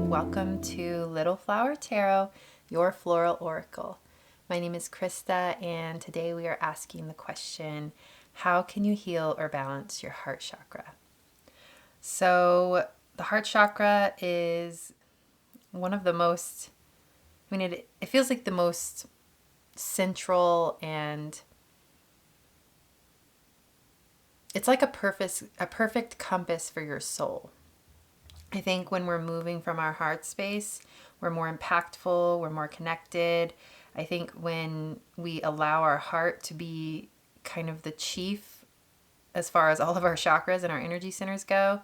welcome to Little Flower Tarot, your floral oracle. My name is Krista, and today we are asking the question, how can you heal or balance your heart chakra? So the heart chakra is one of the most, it feels like the most central, and it's like a perfect compass for your soul. I think when we're moving from our heart space, we're more impactful, we're more connected. I think when we allow our heart to be kind of the chief as far as all of our chakras and our energy centers go,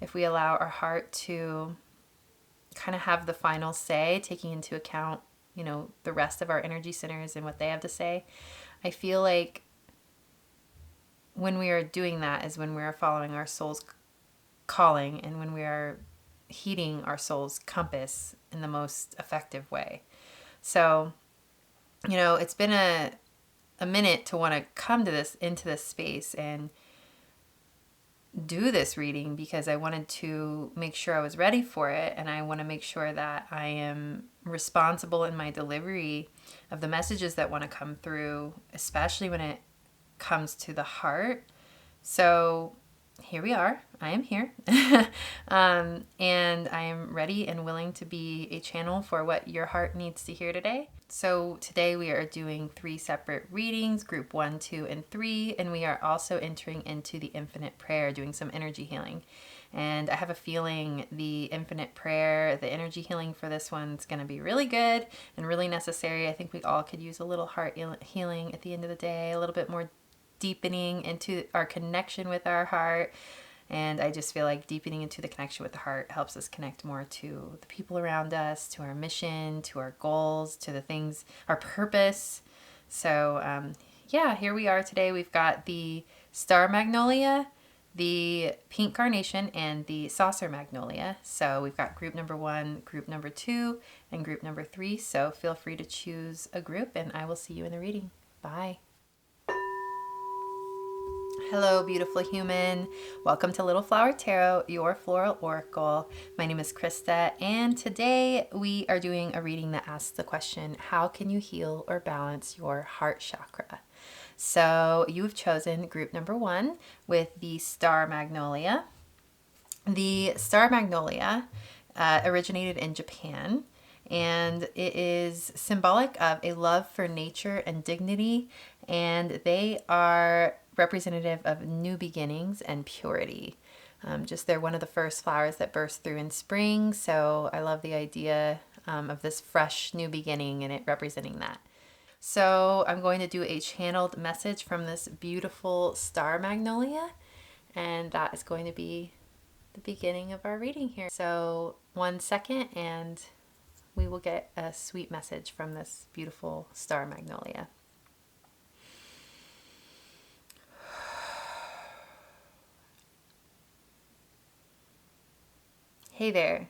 if we allow our heart to kind of have the final say, taking into account, the rest of our energy centers and what they have to say, I feel like when we are doing that is when we are following our soul's calling and when we are heeding our soul's compass in the most effective way. So, it's been a minute to want to come to into this space and do this reading because I wanted to make sure I was ready for it, and I want to make sure that I am responsible in my delivery of the messages that want to come through, especially when it comes to the heart. So here we are. I am here. And I am ready and willing to be a channel for what your heart needs to hear today. So today we are doing 3 separate readings, group 1, 2, and 3, and we are also entering into the Infinite Prayer, doing some energy healing. And I have a feeling the Infinite Prayer, the energy healing for this one's going to be really good and really necessary. I think we all could use a little heart healing at the end of the day, a little bit more deepening into our connection with our heart. And I just feel like deepening into the connection with the heart helps us connect more to the people around us, to our mission, to our goals, to the things, our purpose. So here we are today. We've got the Star Magnolia, the Pink Carnation, and the Saucer Magnolia. So we've got group number 1, group number 2, and group number 3. So feel free to choose a group, and I will see you in the reading. Bye. Hello, beautiful human. Welcome to Little Flower Tarot, your floral oracle. My name is Krista, and today we are doing a reading that asks the question, how can you heal or balance your heart chakra? So you have chosen group number 1 with the Star Magnolia. The Star Magnolia originated in Japan, and it is symbolic of a love for nature and dignity, and they are representative of new beginnings and purity. They're one of the first flowers that burst through in spring, so I love the idea of this fresh new beginning and it representing that. So I'm going to do a channeled message from this beautiful Star Magnolia, and that is going to be the beginning of our reading here. So 1 second and we will get a sweet message from this beautiful Star Magnolia. Hey there,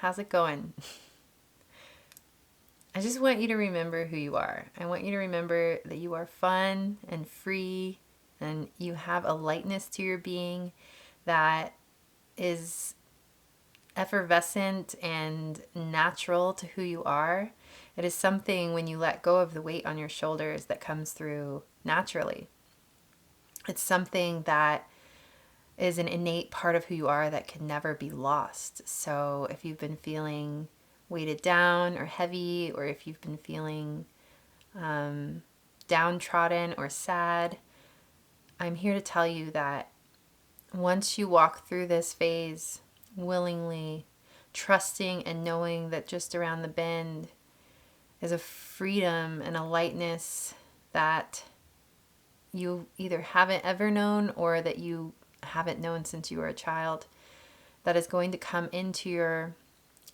how's it going? I just want you to remember who you are. I want you to remember that you are fun and free, and you have a lightness to your being that is effervescent and natural to who you are. It is something when you let go of the weight on your shoulders that comes through naturally. It's something that is an innate part of who you are that can never be lost. So if you've been feeling weighted down or heavy, or if you've been feeling downtrodden or sad, I'm here to tell you that once you walk through this phase willingly, trusting and knowing that just around the bend is a freedom and a lightness that you either haven't ever known or that you haven't known since you were a child, that is going to come into your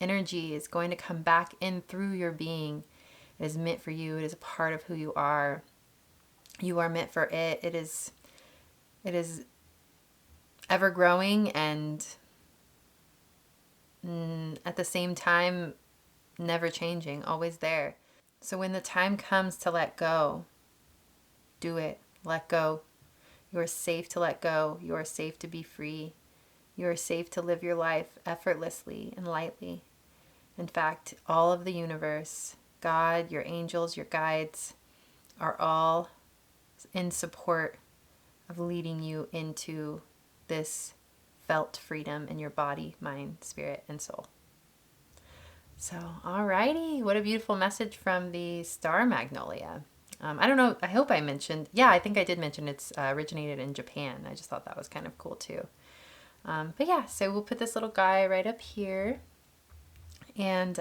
energy, is going to come back in through your being. It is meant for you. It is a part of who you are. You are meant for it. It is ever growing and at the same time never changing, always there. So when the time comes to let go, do it. Let go. You are safe to let go. You are safe to be free. You are safe to live your life effortlessly and lightly. In fact, all of the universe, God, your angels, your guides, are all in support of leading you into this felt freedom in your body, mind, spirit, and soul. So, alrighty, what a beautiful message from the Star Magnolia. I don't know, I hope I mentioned, yeah, I think I did mention it's originated in Japan. I just thought that was kind of cool too. But yeah, so we'll put this little guy right up here, and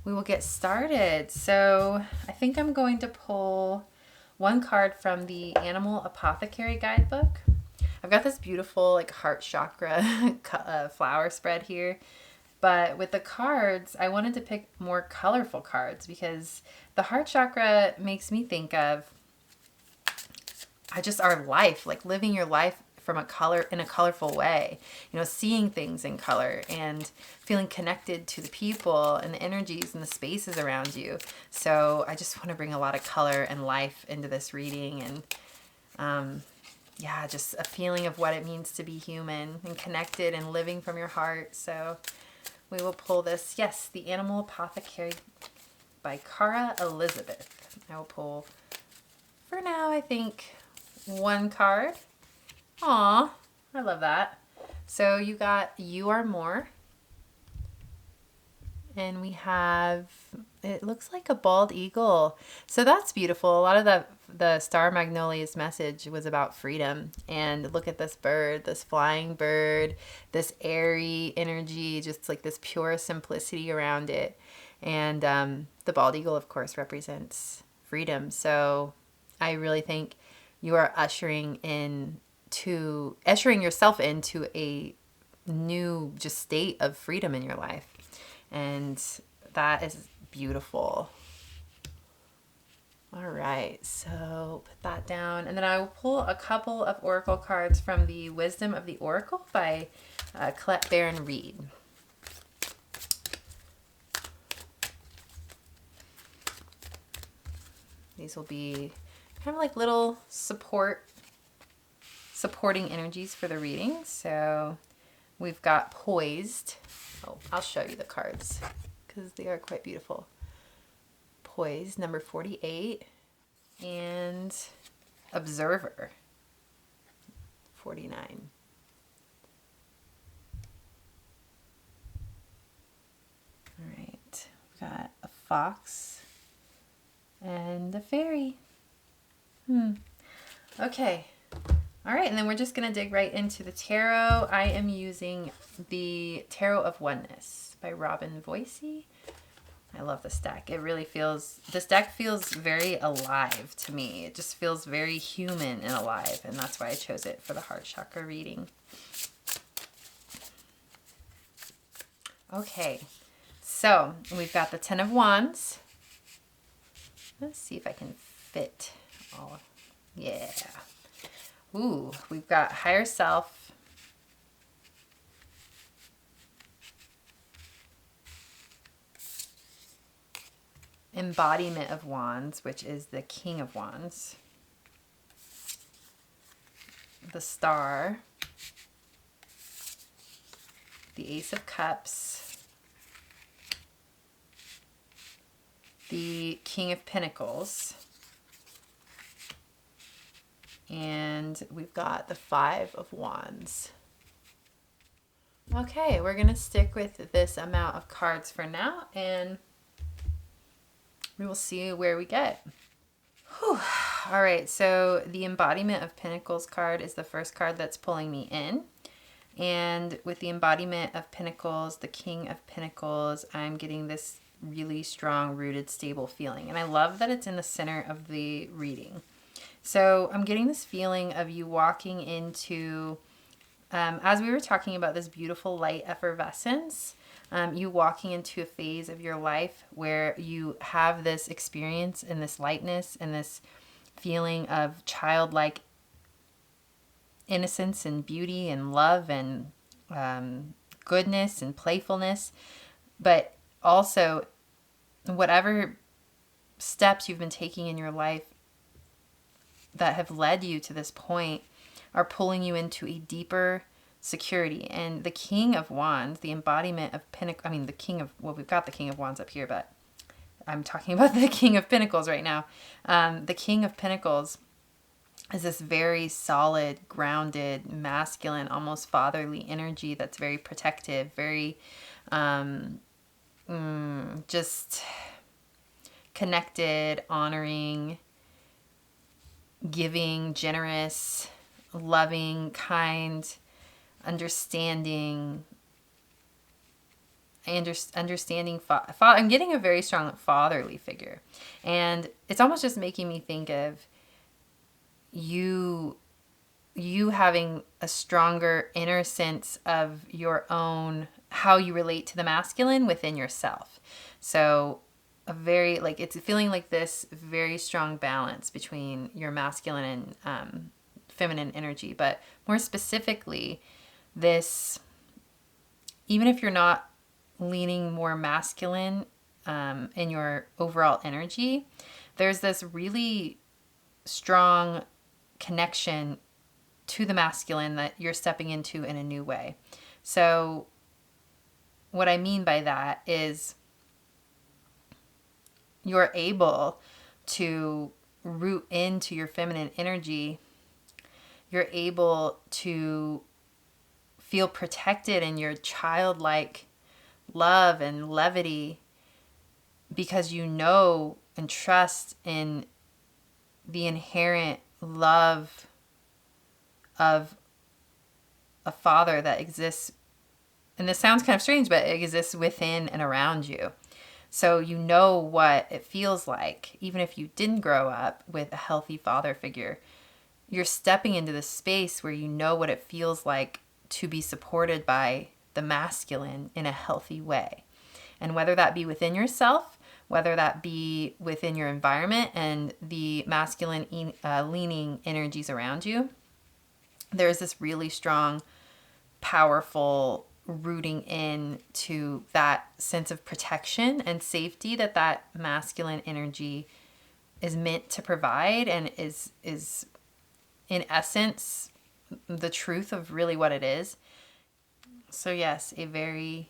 we will get started. So I think I'm going to pull one card from the Animal Apothecary Guidebook. I've got this beautiful like heart chakra flower spread here. But with the cards, I wanted to pick more colorful cards because the heart chakra makes me think of just our life, like living your life from in a colorful way, seeing things in color and feeling connected to the people and the energies and the spaces around you. So I just want to bring a lot of color and life into this reading, and just a feeling of what it means to be human and connected and living from your heart. So we will pull this, yes, The Animal Apothecary by Cara Elizabeth. I will pull, for now, I think, one card. Aw, I love that. So you got You Are More. And we have, it looks like a bald eagle. So that's beautiful. A lot of the Star Magnolia's message was about freedom. And look at this bird, this flying bird, this airy energy, just like this pure simplicity around it. And the bald eagle, of course, represents freedom. So I really think you are ushering yourself into a new just state of freedom in your life. And that is beautiful. All right, so put that down. And then I will pull a couple of oracle cards from the Wisdom of the Oracle by Colette Baron Reed. These will be kind of like little supporting energies for the reading. So we've got Poised. Oh, I'll show you the cards because they are quite beautiful. Poised, number 48, and Observer, 49. All right, we've got a fox and a fairy. Okay. All right, and then we're just going to dig right into the tarot. I am using the Tarot of Oneness by Robin Voicey. I love this deck. This deck feels very alive to me. It just feels very human and alive, and that's why I chose it for the heart chakra reading. Okay, so we've got the Ten of Wands. Let's see if I can fit all. Yeah. Ooh, we've got Higher Self. Embodiment of Wands, which is the King of Wands. The Star. The Ace of Cups. The King of Pentacles. And we've got the Five of Wands. Okay, we're going to stick with this amount of cards for now, and we will see where we get. Whew. All right, so the Embodiment of Pentacles card is the first card that's pulling me in. And with the Embodiment of Pentacles, the King of Pentacles, I'm getting this really strong, rooted, stable feeling. And I love that it's in the center of the reading. So I'm getting this feeling of you walking into, as we were talking about this beautiful light effervescence, you walking into a phase of your life where you have this experience and this lightness and this feeling of childlike innocence and beauty and love and goodness and playfulness. But also, whatever steps you've been taking in your life that have led you to this point are pulling you into a deeper security. And the King of Wands, the embodiment of we've got the King of Wands up here, but I'm talking about the King of Pentacles right now. The King of Pentacles is this very solid, grounded, masculine, almost fatherly energy that's very protective, very just connected, honoring, giving, generous, loving, kind, understanding. I'm getting a very strong fatherly figure. And it's almost just making me think of you having a stronger inner sense of your own, how you relate to the masculine within yourself. So it's feeling like this very strong balance between your masculine and feminine energy. But more specifically, this, even if you're not leaning more masculine in your overall energy, there's this really strong connection to the masculine that you're stepping into in a new way. So what I mean by that is you're able to root into your feminine energy. You're able to feel protected in your childlike love and levity because you know and trust in the inherent love of a father that exists. And this sounds kind of strange, but it exists within and around you. So you know what it feels like, even if you didn't grow up with a healthy father figure. You're stepping into this space where you know what it feels like to be supported by the masculine in a healthy way. And whether that be within yourself, whether that be within your environment and the masculine leaning energies around you, there's this really strong, powerful rooting in to that sense of protection and safety that masculine energy is meant to provide, and is in essence the truth of really what it is. So yes, a very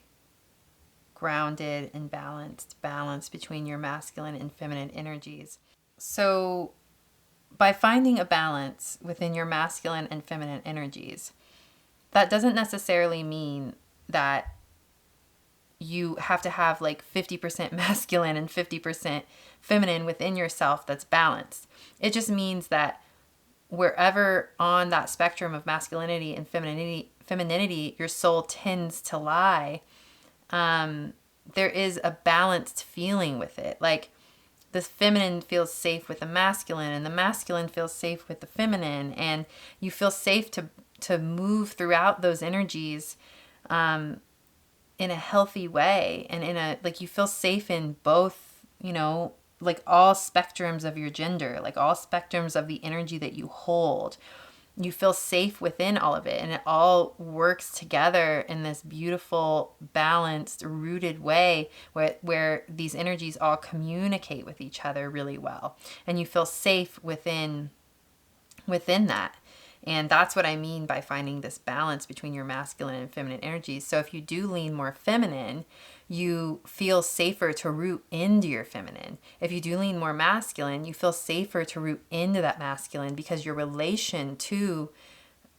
grounded and balanced balance between your masculine and feminine energies. So by finding a balance within your masculine and feminine energies, that doesn't necessarily mean that you have to have like 50% masculine and 50% feminine within yourself that's balanced. It just means that wherever on that spectrum of masculinity and femininity your soul tends to lie, there is a balanced feeling with it. Like the feminine feels safe with the masculine, and the masculine feels safe with the feminine, and you feel safe to move throughout those energies in a healthy way, and you feel safe in both, like all spectrums of your gender, like all spectrums of the energy that you hold. You feel safe within all of it, and it all works together in this beautiful, balanced, rooted way where these energies all communicate with each other really well, and you feel safe within that. And that's what I mean by finding this balance between your masculine and feminine energies. So if you do lean more feminine, you feel safer to root into your feminine. If you do lean more masculine, you feel safer to root into that masculine, because your relation to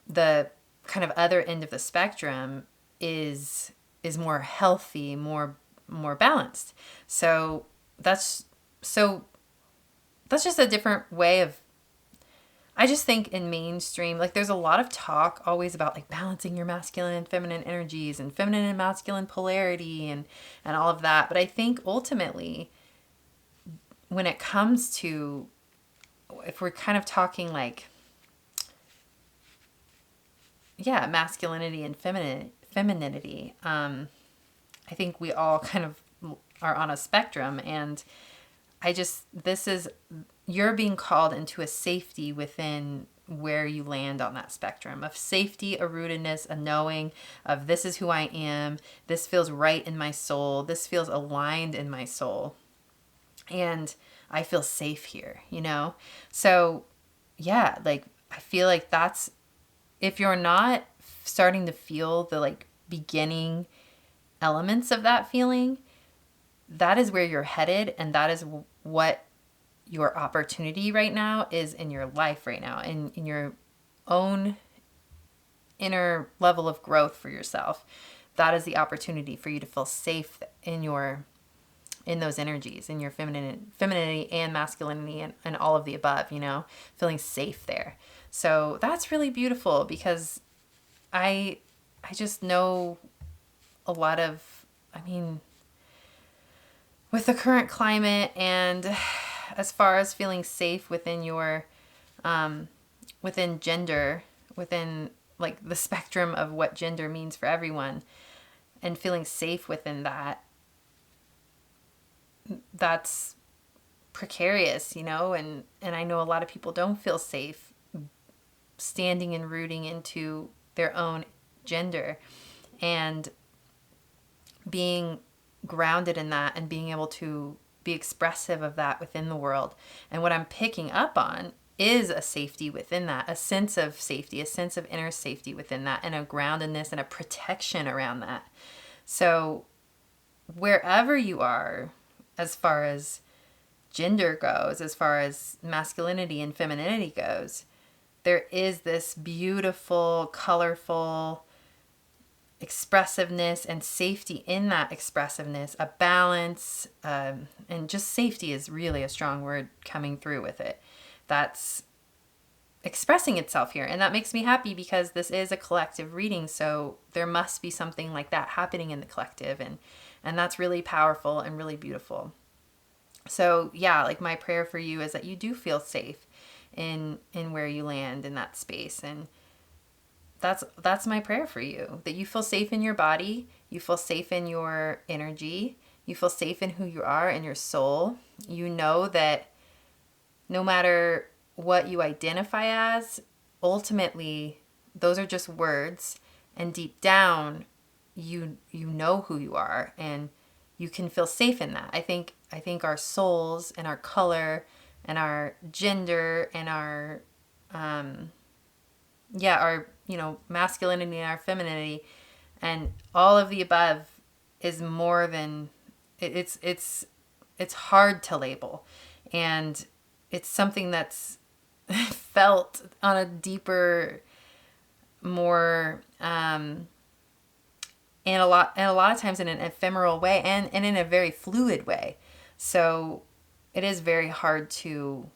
the kind of other end of the spectrum is more healthy, more balanced. So that's just a different way of, I just think in mainstream, like there's a lot of talk always about like balancing your masculine and feminine energies and feminine and masculine polarity and all of that. But I think ultimately when it comes to, if we're kind of talking like, yeah, masculinity and femininity, I think we all kind of are on a spectrum, and you're being called into a safety within where you land on that spectrum of safety, a rootedness, a knowing of this is who I am. This feels right in my soul. This feels aligned in my soul. And I feel safe here, So yeah, like I feel like that's, if you're not starting to feel the like beginning elements of that feeling, that is where you're headed, and that is what your opportunity right now is in your life right now, in your own inner level of growth for yourself. That is the opportunity for you to feel safe in those energies, in your femininity and masculinity, and all of the above, feeling safe there. So that's really beautiful, because I just know a lot of, with the current climate, and as far as feeling safe within your, within gender, within like the spectrum of what gender means for everyone, and feeling safe within that, that's precarious, and I know a lot of people don't feel safe standing and rooting into their own gender, and being grounded in that, and being able to be expressive of that within the world. And what I'm picking up on is a safety within that, a sense of safety, a sense of inner safety within that, and a groundedness and a protection around that. So wherever you are, as far as gender goes, as far as masculinity and femininity goes, there is this beautiful, colorful expressiveness and safety in that expressiveness, a balance, and just safety is really a strong word coming through with it. That's expressing itself here. And that makes me happy, because this is a collective reading. So there must be something like that happening in the collective. And that's really powerful and really beautiful. So yeah, like my prayer for you is that you do feel safe in where you land in that space. And that's my prayer for you, that you feel safe in your body, you feel safe in your energy, you feel safe in who you are, in your soul. You know that no matter what you identify as, ultimately those are just words, and deep down you know who you are, and you can feel safe in that. I think our souls and our color and our gender and our masculinity and our femininity and all of the above is more than it's hard to label, and it's something that's felt on a deeper, more and a lot of times in an ephemeral way, and in a very fluid way. So it is very hard to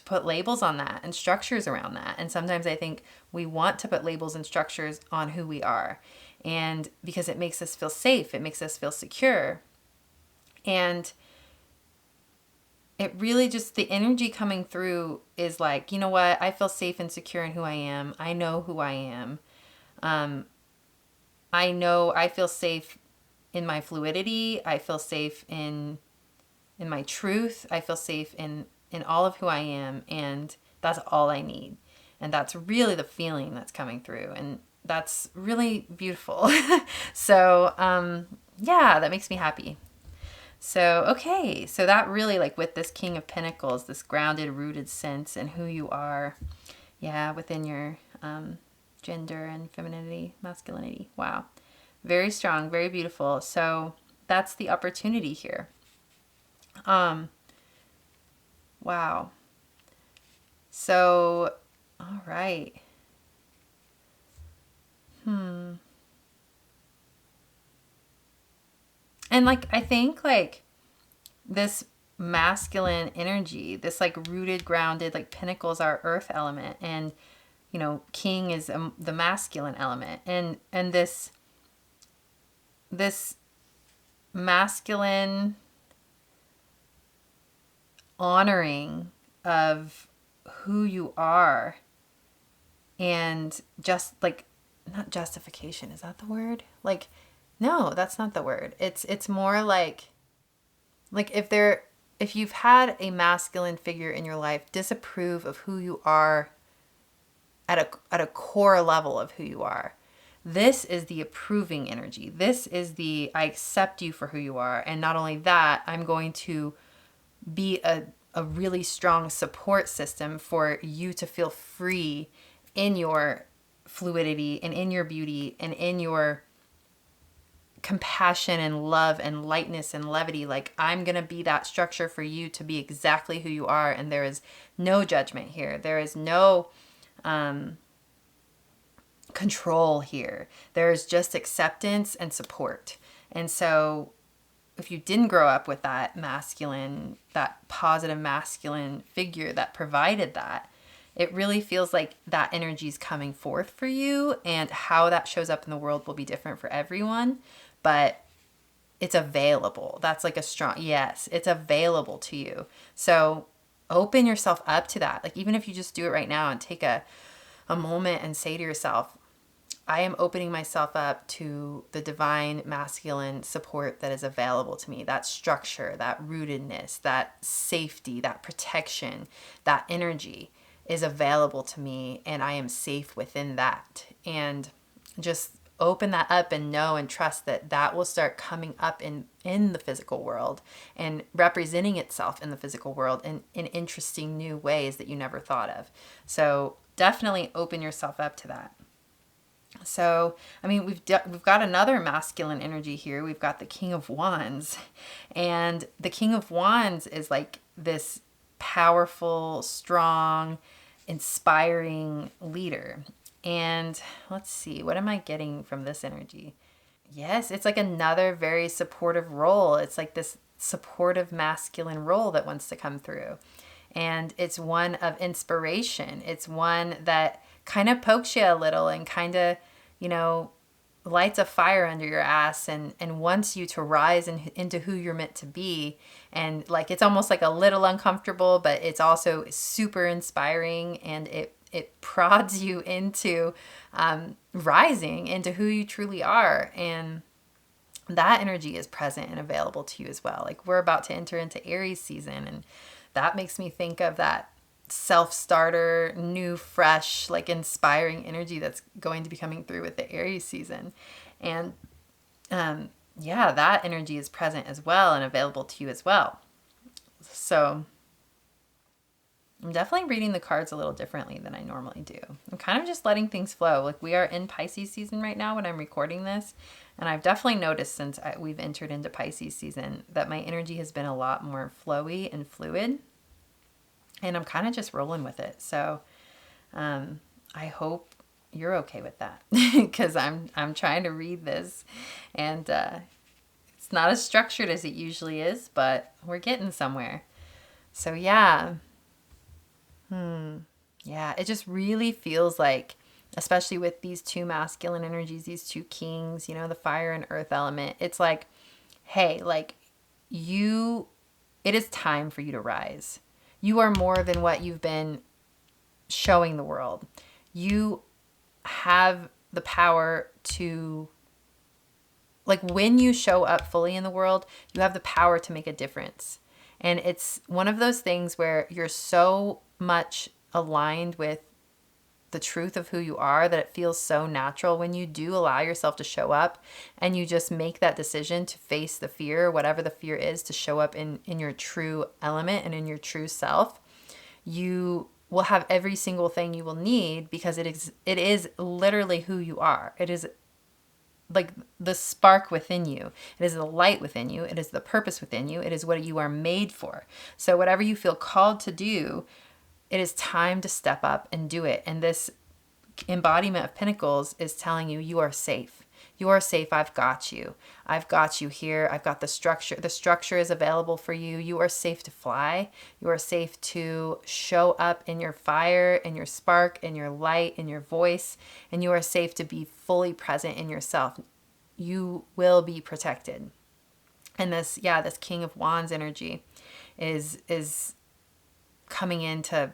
put labels on that and structures around that. And sometimes I think we want to put labels and structures on who we are, and because it makes us feel safe, it makes us feel secure. And it really just, the energy coming through is like, you know what? I feel safe and secure in who I am. I know who I am. I know I feel safe in my fluidity. I feel safe in my truth. I feel safe in all of who I am, and that's all I need. And that's really the feeling that's coming through, and that's really beautiful. So, yeah, that makes me happy. So, okay, so that really, like with this King of Pentacles, this grounded, rooted sense in who you are, yeah, within your gender and femininity, masculinity. Wow. Very strong, very beautiful. So that's the opportunity here. Wow. So, all right. And like, I think like this masculine energy, this like rooted, grounded, like Pentacles are earth element, and King is the masculine element, and this masculine honoring of who you are, and just like, not justification, is that the word? Like, no, that's not the word. It's more like if you've had a masculine figure in your life disapprove of who you are at a core level of who you are, this is the approving energy. This is the, I accept you for who you are. And not only that, I'm going to be a really strong support system for you to feel free in your fluidity and in your beauty and in your compassion and love and lightness and levity. Like, I'm going to be that structure for you to be exactly who you are. And there is no judgment here. There is no control here. There is just acceptance and support. And so if you didn't grow up with that masculine, that positive masculine figure that provided that, it really feels like that energy is coming forth for you, and how that shows up in the world will be different for everyone, but it's available. That's like a strong, yes, it's available to you. So open yourself up to that. Like, even if you just do it right now and take a moment and say to yourself, I am opening myself up to the divine masculine support that is available to me. That structure, that rootedness, that safety, that protection, that energy is available to me, and I am safe within that. And just open that up and know and trust that that will start coming up in the physical world and representing itself in the physical world in interesting new ways that you never thought of. So definitely open yourself up to that. So, I mean, we've got another masculine energy here. We've got the King of Wands. And the King of Wands is like this powerful, strong, inspiring leader. And let's see, what am I getting from this energy? Yes, it's like another very supportive role. It's like this supportive masculine role that wants to come through. And it's one of inspiration. It's one that kind of pokes you a little and kind of, lights a fire under your ass and wants you to rise into who you're meant to be. And like, it's almost like a little uncomfortable, but it's also super inspiring, and it prods you into rising into who you truly are. And that energy is present and available to you as well. Like, we're about to enter into Aries season, and that makes me think of that self-starter, new, fresh, like inspiring energy that's going to be coming through with the Aries season. And that energy is present as well and available to you as well. So I'm definitely reading the cards a little differently than I normally do. I'm kind of just letting things flow. Like, we are in Pisces season right now when I'm recording this. And I've definitely noticed since we've entered into Pisces season that my energy has been a lot more flowy and fluid. And I'm kind of just rolling with it. So I hope you're okay with that, because I'm trying to read this, and it's not as structured as it usually is, but we're getting somewhere. So yeah, it just really feels like, especially with these two masculine energies, these two kings, the fire and earth element, it's like, hey, like, it is time for you to rise. You are more than what you've been showing the world. You have the power to, like, when you show up fully in the world, you have the power to make a difference. And it's one of those things where you're so much aligned with the truth of who you are that it feels so natural when you do allow yourself to show up and you just make that decision to face the fear, whatever the fear is, to show up in your true element and in your true self. You will have every single thing you will need, because it is literally who you are. It is like the spark within you. It is the light within you. It is the purpose within you. It is what you are made for. So whatever you feel called to do, it is time to step up and do it. And this embodiment of Pentacles is telling you, you are safe. You are safe. I've got you. I've got you here. I've got the structure. The structure is available for you. You are safe to fly. You are safe to show up in your fire, in your spark, in your light, in your voice. And you are safe to be fully present in yourself. You will be protected. And this King of Wands energy is coming into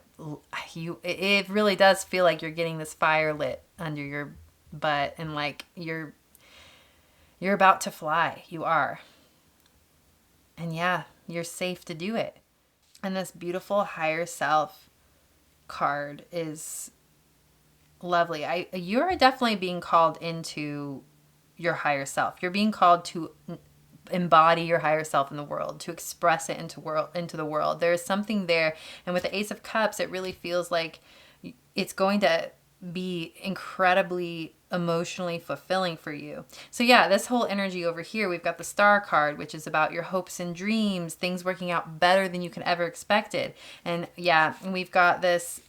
you. It really does feel like you're getting this fire lit under your butt, and like you're about to fly. You are. And you're safe to do it. And this beautiful higher self card is lovely. You're definitely being called into your higher self. You're being called to embody your higher self in the world, to express it into the world. There is something there. And with the Ace of Cups, it really feels like it's going to be incredibly emotionally fulfilling for you. So yeah, this whole energy over here, we've got the Star card, which is about your hopes and dreams, things working out better than you can ever expected. And yeah, we've got this,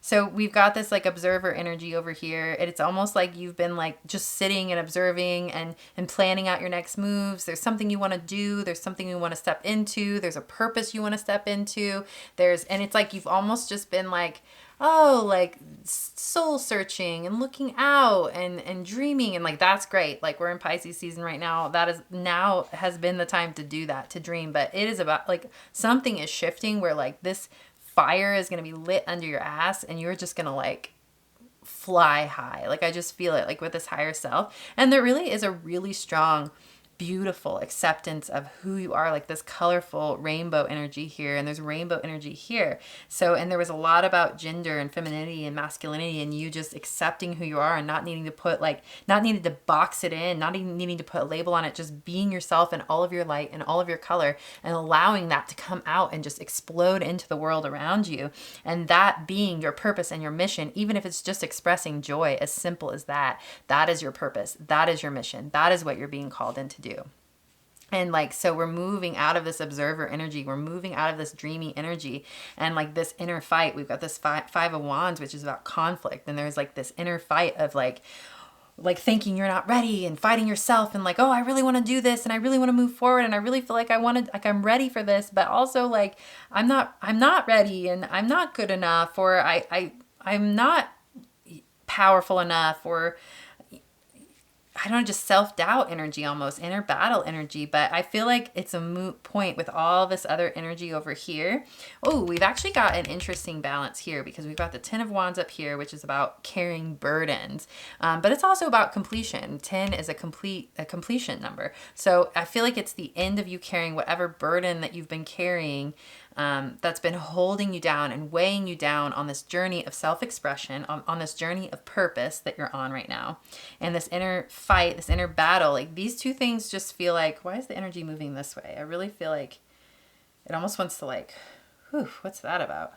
so we've got this like observer energy over here. And it's almost like you've been like just sitting and observing and planning out your next moves. There's something you want to do. There's something you want to step into. There's a purpose you want to step into. And it's like you've almost just been like, oh, like soul searching and looking out and dreaming, and like that's great. Like we're in Pisces season right now. That is now has been the time to do that, to dream. But it is about like something is shifting where like this fire is going to be lit under your ass and you're just going to like fly high. Like I just feel it like with this higher self. And there really is a really strong, beautiful acceptance of who you are, like this colorful rainbow energy here, and there's rainbow energy here. So, and there was a lot about gender and femininity and masculinity, and you just accepting who you are and not needing to put like, not needing to box it in, not even needing to put a label on it, just being yourself in all of your light and all of your color, and allowing that to come out and just explode into the world around you. And that being your purpose and your mission, even if it's just expressing joy, as simple as that, that is your purpose. That is your mission. That is what you're being called in to do. And like, so we're moving out of this observer energy. We're moving out of this dreamy energy and like this inner fight. We've got this five of wands, which is about conflict. And there's like this inner fight of like thinking you're not ready and fighting yourself and like, oh, I really want to do this and I really want to move forward and I really feel like I'm ready for this, but also like I'm not ready and I'm not good enough, or I'm not powerful enough, or I don't know, just self-doubt energy, almost inner battle energy. But I feel like it's a moot point with all this other energy over here. Oh, we've actually got an interesting balance here because we've got the 10 of wands up here, which is about carrying burdens. But it's also about completion. 10 is a completion number. So I feel like it's the end of you carrying whatever burden that you've been carrying, that's been holding you down and weighing you down on this journey of self-expression, on this journey of purpose that you're on right now. And this inner fight, this inner battle, like these two things just feel like, why is the energy moving this way? I really feel like it almost wants to like, whew, what's that about?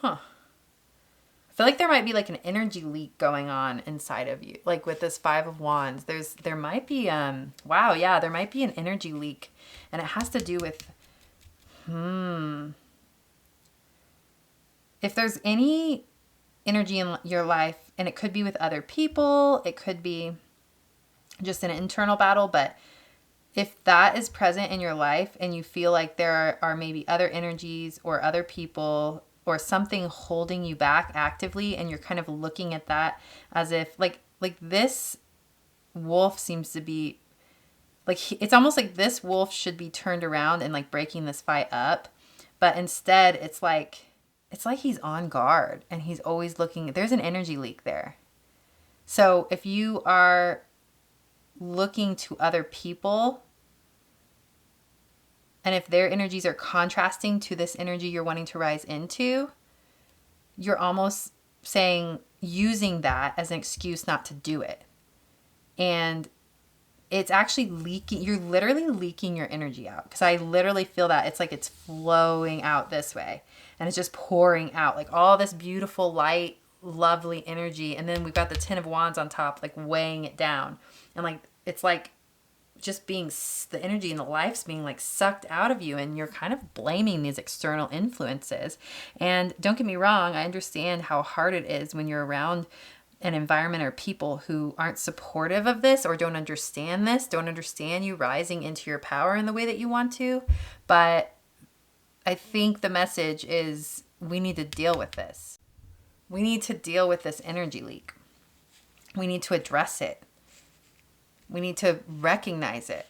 Huh. I feel like there might be like an energy leak going on inside of you. Like with this 5 of wands, there might be, wow, yeah, there might be an energy leak, and it has to do with, if there's any energy in your life, and it could be with other people, it could be just an internal battle, but if that is present in your life and you feel like there are maybe other energies or other people or something holding you back actively, and you're kind of looking at that as if like this wolf seems to be like, it's almost like this wolf should be turned around and like breaking this fight up. But instead it's like he's on guard and he's always looking. There's an energy leak there. So if you are looking to other people, and if their energies are contrasting to this energy you're wanting to rise into, you're almost using that as an excuse not to do it. And it's actually leaking. You're literally leaking your energy out, because I literally feel that it's like it's flowing out this way and it's just pouring out like all this beautiful light, lovely energy. And then we've got the 10 of wands on top, like weighing it down. And like, it's like just being, the energy and the life's being like sucked out of you, and you're kind of blaming these external influences. And don't get me wrong, I understand how hard it is when you're around an environment or people who aren't supportive of this or don't understand you rising into your power in the way that you want to. But I think the message is we need to deal with this. We need to deal with this energy leak. We need to address it. We need to recognize it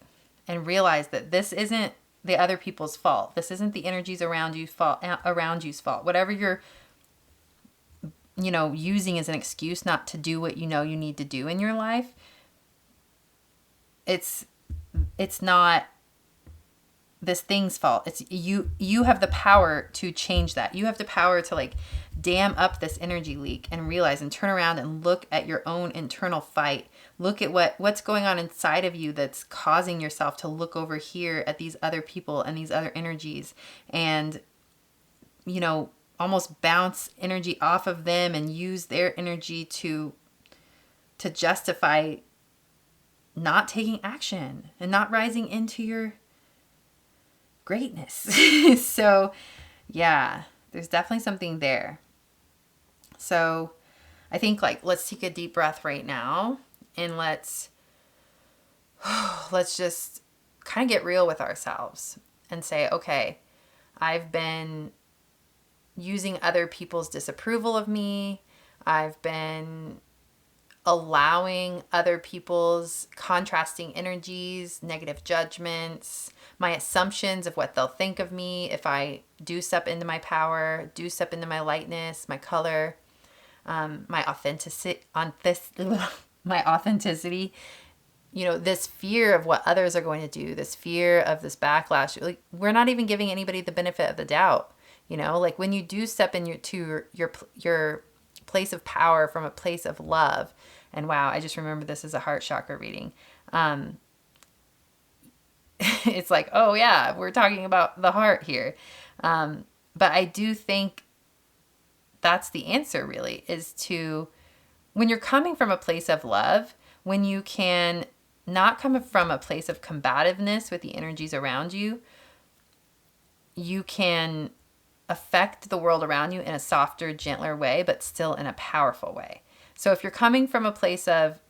and realize that this isn't the other people's fault. This isn't the energies around you's fault. Whatever you're using as an excuse not to do what you need to do in your life, it's not this thing's fault. It's you have the power to change that. You have the power to like dam up this energy leak and realize and turn around and look at your own internal fight. Look at what's going on inside of you that's causing yourself to look over here at these other people and these other energies, and almost bounce energy off of them and use their energy to justify not taking action and not rising into your greatness. So yeah, there's definitely something there. So I think, like, let's take a deep breath right now, and let's just kind of get real with ourselves and say, okay, I've been using other people's disapproval of me. I've been allowing other people's contrasting energies, negative judgments, my assumptions of what they'll think of me if I do step into my power, do step into my lightness, my color, my authenticity, my authenticity. You know, this fear of what others are going to do, this fear of this backlash. Like, we're not even giving anybody the benefit of the doubt. You know, like when you do step into your place of power from a place of love. And wow, I just remember this is a heart chakra reading. It's like, oh yeah, we're talking about the heart here. But I do think that's the answer, really, is to, when you're coming from a place of love, when you can not come from a place of combativeness with the energies around you, you can affect the world around you in a softer, gentler way, but still in a powerful way. So if you're coming from a place of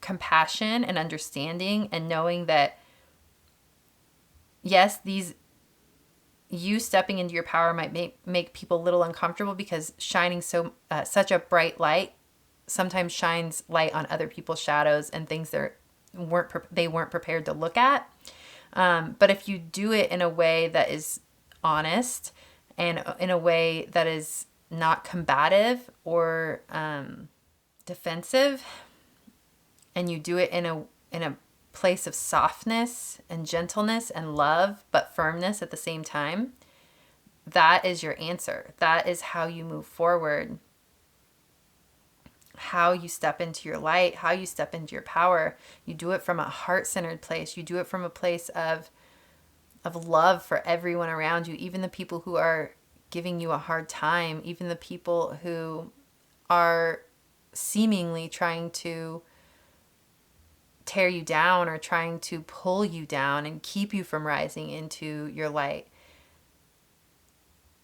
compassion and understanding and knowing that, yes, you stepping into your power might make people a little uncomfortable, because shining such a bright light sometimes shines light on other people's shadows and things they weren't prepared to look at. But if you do it in a way that is honest, and in a way that is not combative or defensive, and you do it in a place of softness and gentleness and love, but firmness at the same time, that is your answer. That is how you move forward, how you step into your light, how you step into your power. You do it from a heart-centered place. You do it from a place of love for everyone around you, even the people who are giving you a hard time, even the people who are seemingly trying to tear you down or trying to pull you down and keep you from rising into your light.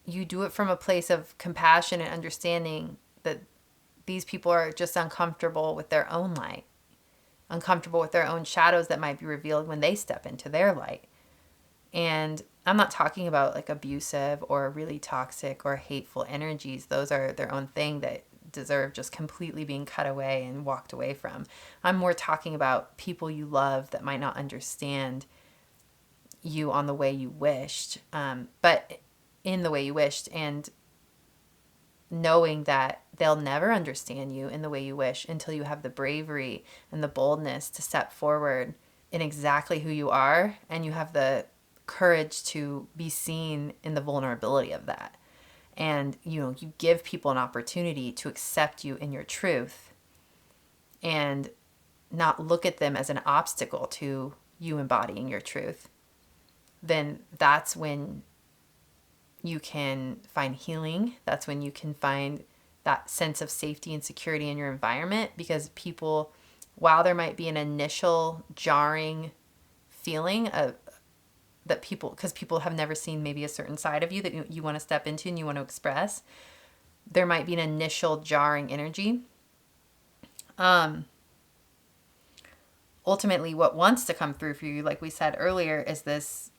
You do it from a place of compassion and understanding that these people are just uncomfortable with their own light, uncomfortable with their own shadows that might be revealed when they step into their light. And I'm not talking about like abusive or really toxic or hateful energies. Those are their own thing that deserve just completely being cut away and walked away from. I'm more talking about people you love that might not understand you on the way you wished, but in the way you wished, and knowing that they'll never understand you in the way you wish until you have the bravery and the boldness to step forward in exactly who you are, and you have the courage to be seen in the vulnerability of that. And, you give people an opportunity to accept you in your truth and not look at them as an obstacle to you embodying your truth. Then that's when you can find healing. That's when you can find that sense of safety and security in your environment, because people, while there might be an initial jarring feeling of that because people have never seen maybe a certain side of you that you want to step into and you want to express, there might be an initial jarring energy. Ultimately, what wants to come through for you, like we said earlier, is this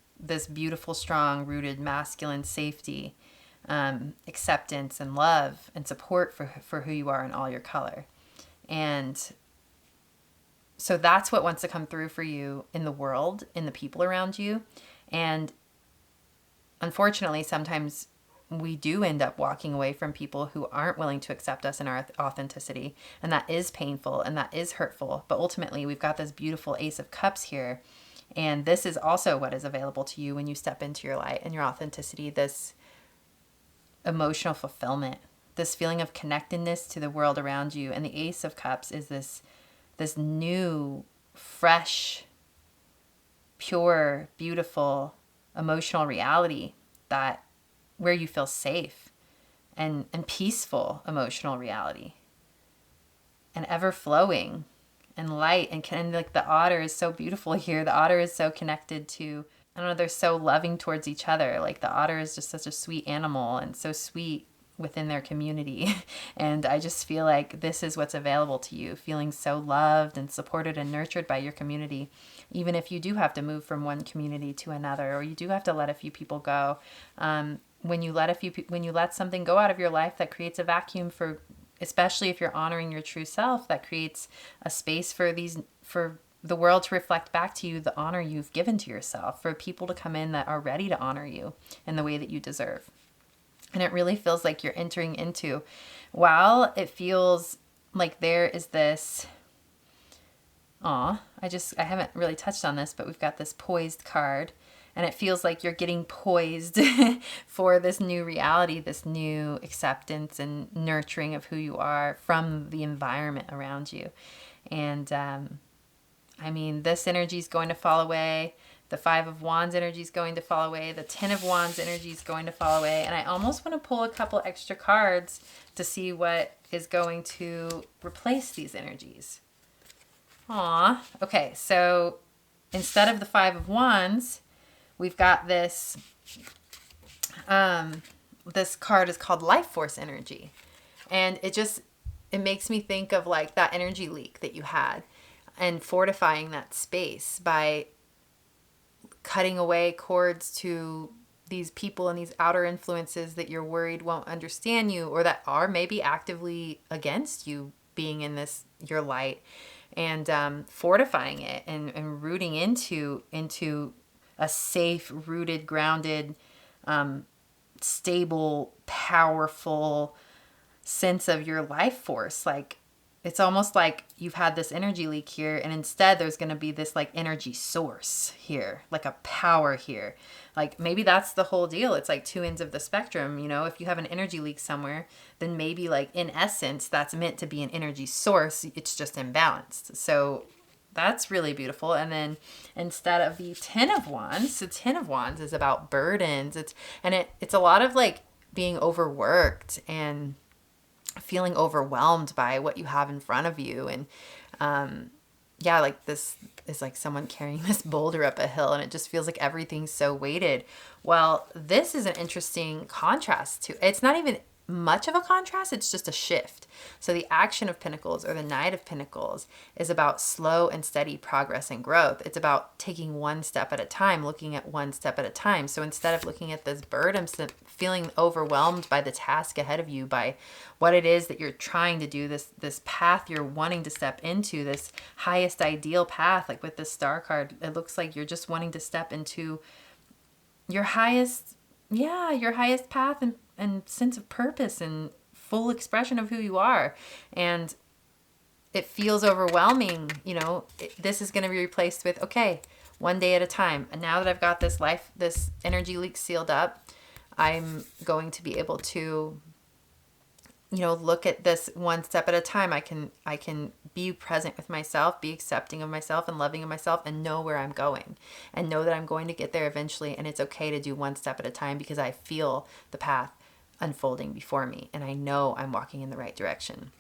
beautiful, strong, rooted, masculine safety, acceptance and love and support for who you are in all your color. And so that's what wants to come through for you in the world, in the people around you. And unfortunately, sometimes we do end up walking away from people who aren't willing to accept us in our authenticity. And that is painful and that is hurtful. But ultimately, we've got this beautiful Ace of Cups here. And this is also what is available to you when you step into your light and your authenticity, this emotional fulfillment, this feeling of connectedness to the world around you. And the Ace of Cups is this new, fresh, pure, beautiful, emotional reality that where you feel safe and peaceful emotional reality, and ever flowing and light. And like the otter is so beautiful here. The otter is so connected to, I don't know, they're so loving towards each other. Like the otter is just such a sweet animal and so sweet within their community. And I just feel like this is what's available to you, feeling so loved and supported and nurtured by your community, even if you do have to move from one community to another, or you do have to let a few people go. When you let something go out of your life, that creates a vacuum for, especially if you're honoring your true self, that creates a space for the world to reflect back to you the honor you've given to yourself, for people to come in that are ready to honor you in the way that you deserve. And it really feels like you're entering into, while it feels like there is this, I haven't really touched on this, but we've got this poised card, and it feels like you're getting poised for this new reality, this new acceptance and nurturing of who you are from the environment around you. And I mean, this energy is going to fall away. The 5 of Wands energy is going to fall away. The 10 of Wands energy is going to fall away. And I almost want to pull a couple extra cards to see what is going to replace these energies. Okay, so instead of the 5 of Wands, we've got this, this card is called Life Force energy. And it makes me think of like that energy leak that you had, and fortifying that space by cutting away cords to these people and these outer influences that you're worried won't understand you, or that are maybe actively against you being in this, your light, and fortifying it and rooting into a safe, rooted, grounded, stable, powerful sense of your life force. Like, it's almost like you've had this energy leak here, and instead there's going to be this like energy source here, like a power here. Like maybe that's the whole deal. It's like two ends of the spectrum. You know, if you have an energy leak somewhere, then maybe like in essence, that's meant to be an energy source. It's just imbalanced. So that's really beautiful. And then instead of the 10 of Wands, the 10 of Wands is about burdens. It's a lot of like being overworked and feeling overwhelmed by what you have in front of you. And like this is like someone carrying this boulder up a hill, and it just feels like everything's so weighted. Well, this is an interesting contrast to, it's not even much of a contrast, it's just a shift. So the Action of Pentacles, or the Knight of Pentacles, is about slow and steady progress and growth. It's about taking one step at a time, looking at one step at a time. So instead of looking at this burden, feeling overwhelmed by the task ahead of you, by what it is that you're trying to do, this path you're wanting to step into, this highest ideal path, like with this star card, it looks like you're just wanting to step into your highest path and sense of purpose and full expression of who you are. And it feels overwhelming. You know, this is going to be replaced with, okay, one day at a time. And now that I've got this energy leak sealed up, I'm going to be able to, look at this one step at a time. I can be present with myself, be accepting of myself and loving of myself, and know where I'm going, and know that I'm going to get there eventually. And it's okay to do one step at a time, because I feel the path unfolding before me, and I know I'm walking in the right direction.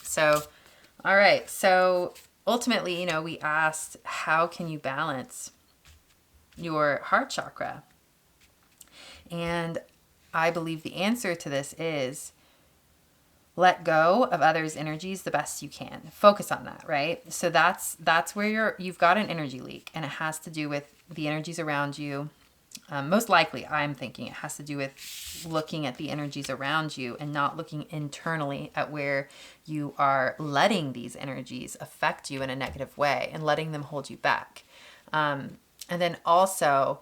So, all right. So ultimately, we asked, how can you balance your heart chakra? And I believe the answer to this is let go of others' energies the best you can. Focus on that, right? So that's where you've got an energy leak, and it has to do with the energies around you. Most likely, I'm thinking it has to do with looking at the energies around you and not looking internally at where you are letting these energies affect you in a negative way and letting them hold you back. And then also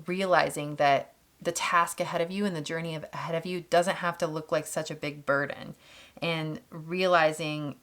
realizing that the task ahead of you and the journey ahead of you doesn't have to look like such a big burden. And realizing,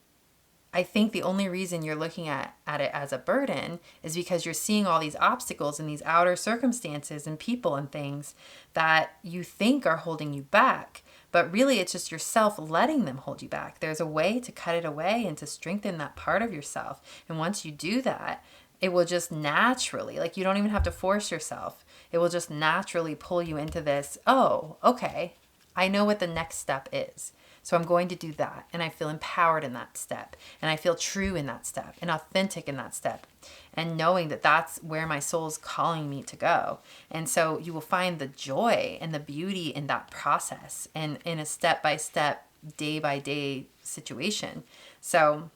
I think the only reason you're looking at it as a burden is because you're seeing all these obstacles and these outer circumstances and people and things that you think are holding you back. But really, it's just yourself letting them hold you back. There's a way to cut it away and to strengthen that part of yourself. And once you do that, it will just naturally, like you don't even have to force yourself. It will just naturally pull you into this, oh, okay, I know what the next step is. So I'm going to do that. And I feel empowered in that step. And I feel true in that step and authentic in that step. And knowing that that's where my soul's calling me to go. And so you will find the joy and the beauty in that process and in a step-by-step, day-by-day situation. So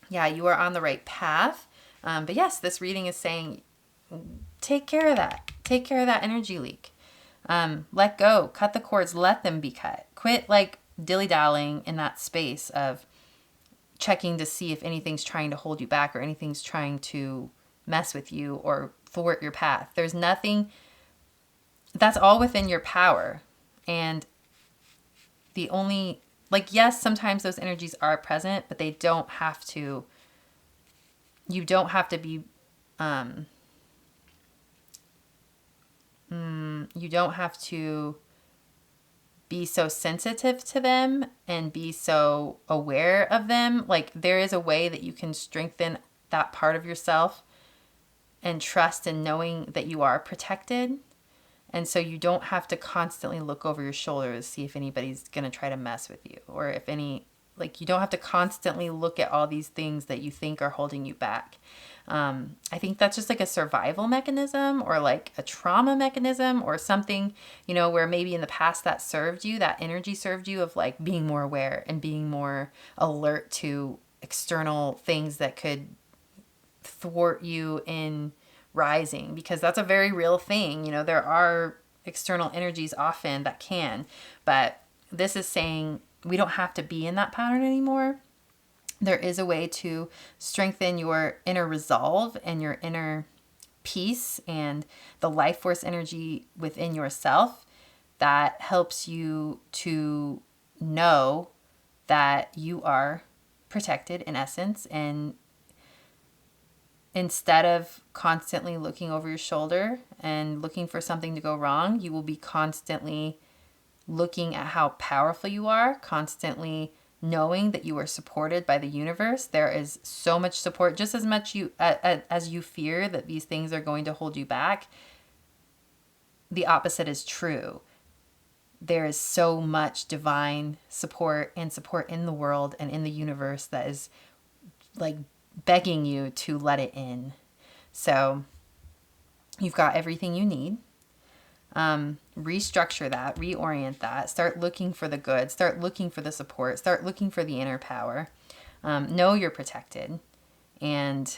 yeah, you are on the right path. But yes, this reading is saying, take care of that. Take care of that energy leak. Let go, cut the cords, let them be cut. Quit like dilly-dallying in that space of checking to see if anything's trying to hold you back or anything's trying to mess with you or thwart your path. There's nothing, that's all within your power. And the only, like, yes, sometimes those energies are present, but they don't have to, you don't have to be, you don't have to be so sensitive to them and be so aware of them. Like, there is a way that you can strengthen that part of yourself and trust in knowing that you are protected. And so you don't have to constantly look over your shoulder to see if anybody's going to try to mess with you, or if any, like, you don't have to constantly look at all these things that you think are holding you back. I think that's just like a survival mechanism or like a trauma mechanism or something, you know, where maybe in the past that served you, that energy served you of like being more aware and being more alert to external things that could thwart you in rising, because that's a very real thing. You know, there are external energies often that can, but this is saying we don't have to be in that pattern anymore. There is a way to strengthen your inner resolve and your inner peace and the life force energy within yourself that helps you to know that you are protected in essence. And instead of constantly looking over your shoulder and looking for something to go wrong, you will be constantly looking at how powerful you are, constantly knowing that you are supported by the universe. There is so much support, just as much as you fear that these things are going to hold you back. The opposite is true. There is so much divine support and support in the world and in the universe that is like begging you to let it in. So you've got everything you need. Restructure that, reorient that, start looking for the good, start looking for the support, start looking for the inner power. Know you're protected and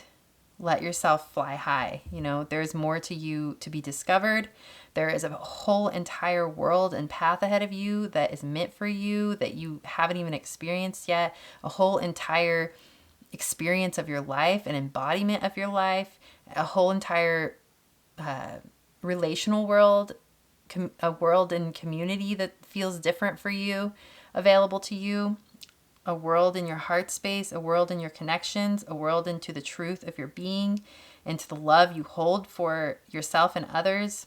let yourself fly high. You know, there's more to you to be discovered. There is a whole entire world and path ahead of you that is meant for you that you haven't even experienced yet. A whole entire experience of your life, an embodiment of your life, a whole entire relational world, a world and community that feels different for you, available to you, a world in your heart space, a world in your connections, a world into the truth of your being, into the love you hold for yourself and others.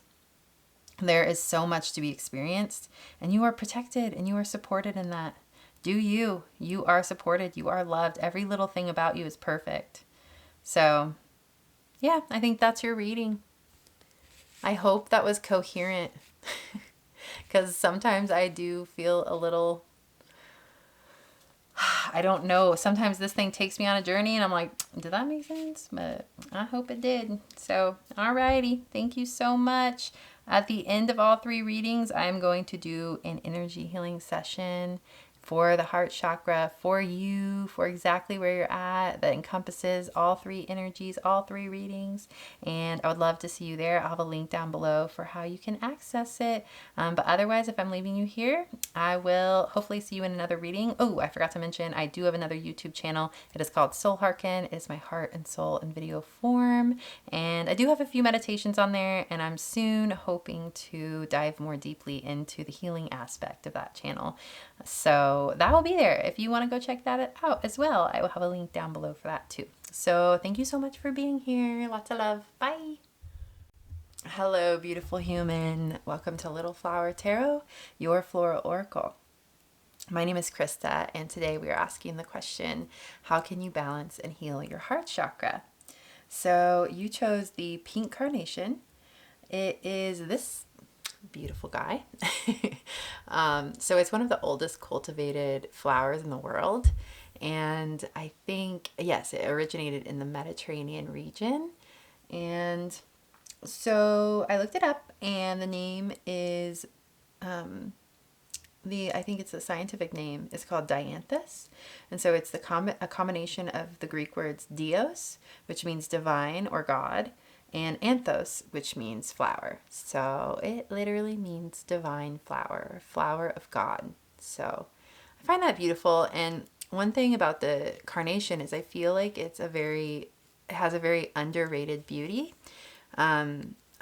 There is so much to be experienced, and you are protected and you are supported in that. Do you. You are supported. You are loved. Every little thing about you is perfect. So, yeah, I think that's your reading. I hope that was coherent, because sometimes I do feel a little, I don't know, sometimes this thing takes me on a journey and I'm like, did that make sense? But I hope it did. So, alrighty, thank you so much. At the end of all 3 readings, I'm going to do an energy healing session for the heart chakra, for you, for exactly where you're at, that encompasses all 3 energies, all 3 readings. And I would love to see you there. I'll have a link down below for how you can access it. But otherwise, if I'm leaving you here, I will hopefully see you in another reading. Oh, I forgot to mention, I do have another YouTube channel. It is called Soul Hearken. It is my heart and soul in video form. And I do have a few meditations on there, and I'm soon hoping to dive more deeply into the healing aspect of that channel. So that will be there if you want to go check that out as well. I will have a link down below for that too. So thank you so much for being here. Lots of love. Bye. Hello, beautiful human. Welcome to Little Flower Tarot, your floral oracle. My name is Krista, and today we are asking the question, how can you balance and heal your heart chakra? So you chose the Pink Carnation. It is this beautiful guy. So it's one of the oldest cultivated flowers in the world. And I think, yes, it originated in the Mediterranean region. And so I looked it up, and the name is I think it's the scientific name is called dianthus. And so it's a combination of the Greek words dios, which means divine or God, and anthos, which means flower. So it literally means divine flower, flower of God. So I find that beautiful. And one thing about the carnation is I feel like it has a very underrated beauty. I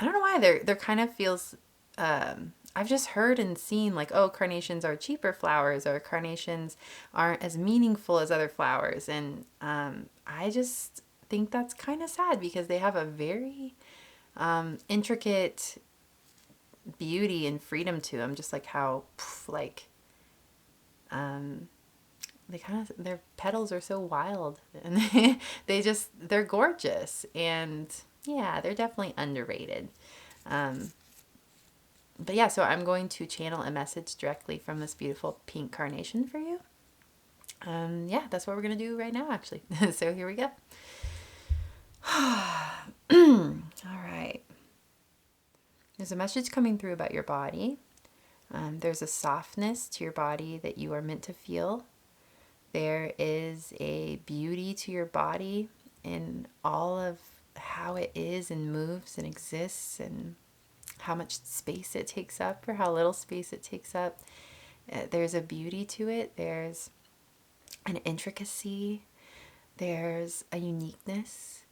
don't know why there kind of feels, I've just heard and seen like, oh, carnations are cheaper flowers, or carnations aren't as meaningful as other flowers. And I just think that's kind of sad, because they have a very intricate beauty and freedom to them, just like how their petals are so wild, and they're gorgeous, and yeah, they're definitely underrated. But yeah, so I'm going to channel a message directly from this beautiful pink carnation for you. Yeah, that's what we're going to do right now, actually. So here we go. All right. There's a message coming through about your body. There's a softness to your body that you are meant to feel. There is a beauty to your body in all of how it is and moves and exists, and how much space it takes up or how little space it takes up. There's a beauty to it. There's an intricacy. There's a uniqueness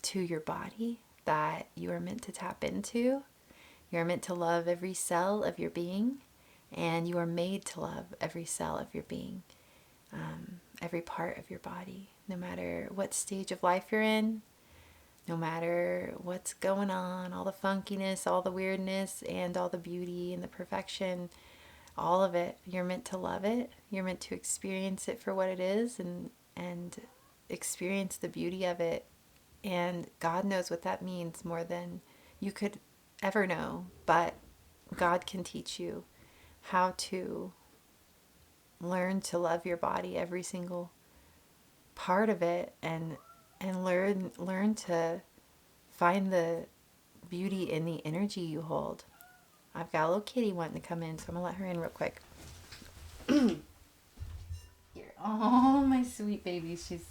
to your body that you are meant to tap into. You're meant to love every cell of your being, and you are made to love every cell of your being, every part of your body, no matter what stage of life you're in, no matter what's going on, all the funkiness, all the weirdness, and all the beauty and the perfection, all of it. You're meant to love it. You're meant to experience it for what it is, and experience the beauty of it. And God knows what that means more than you could ever know. But God can teach you how to learn to love your body, every single part of it, and learn to find the beauty in the energy you hold. I've got a little kitty wanting to come in, so I'm gonna let her in real quick. Here. Oh, my sweet baby. She's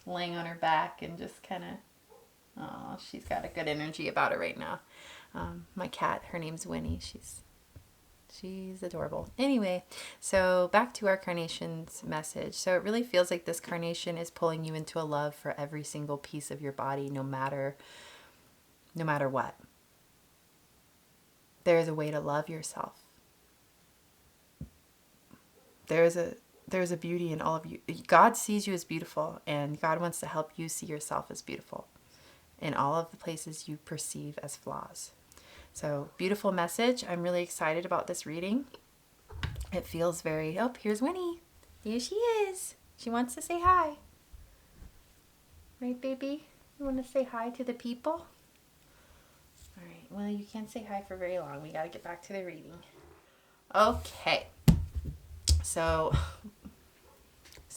laying on her back and just kind of, oh, she's got a good energy about her right now. My cat, her name's Winnie. She's adorable. Anyway, so back to our carnation's message. So it really feels like this carnation is pulling you into a love for every single piece of your body, no matter what. There is a way to love yourself. There's a beauty in all of you. God sees you as beautiful, and God wants to help you see yourself as beautiful in all of the places you perceive as flaws. So, beautiful message. I'm really excited about this reading. It feels very, oh, here's Winnie. Here she is. She wants to say hi. Right, baby? You want to say hi to the people? All right. Well, you can't say hi for very long. We got to get back to the reading. Okay. So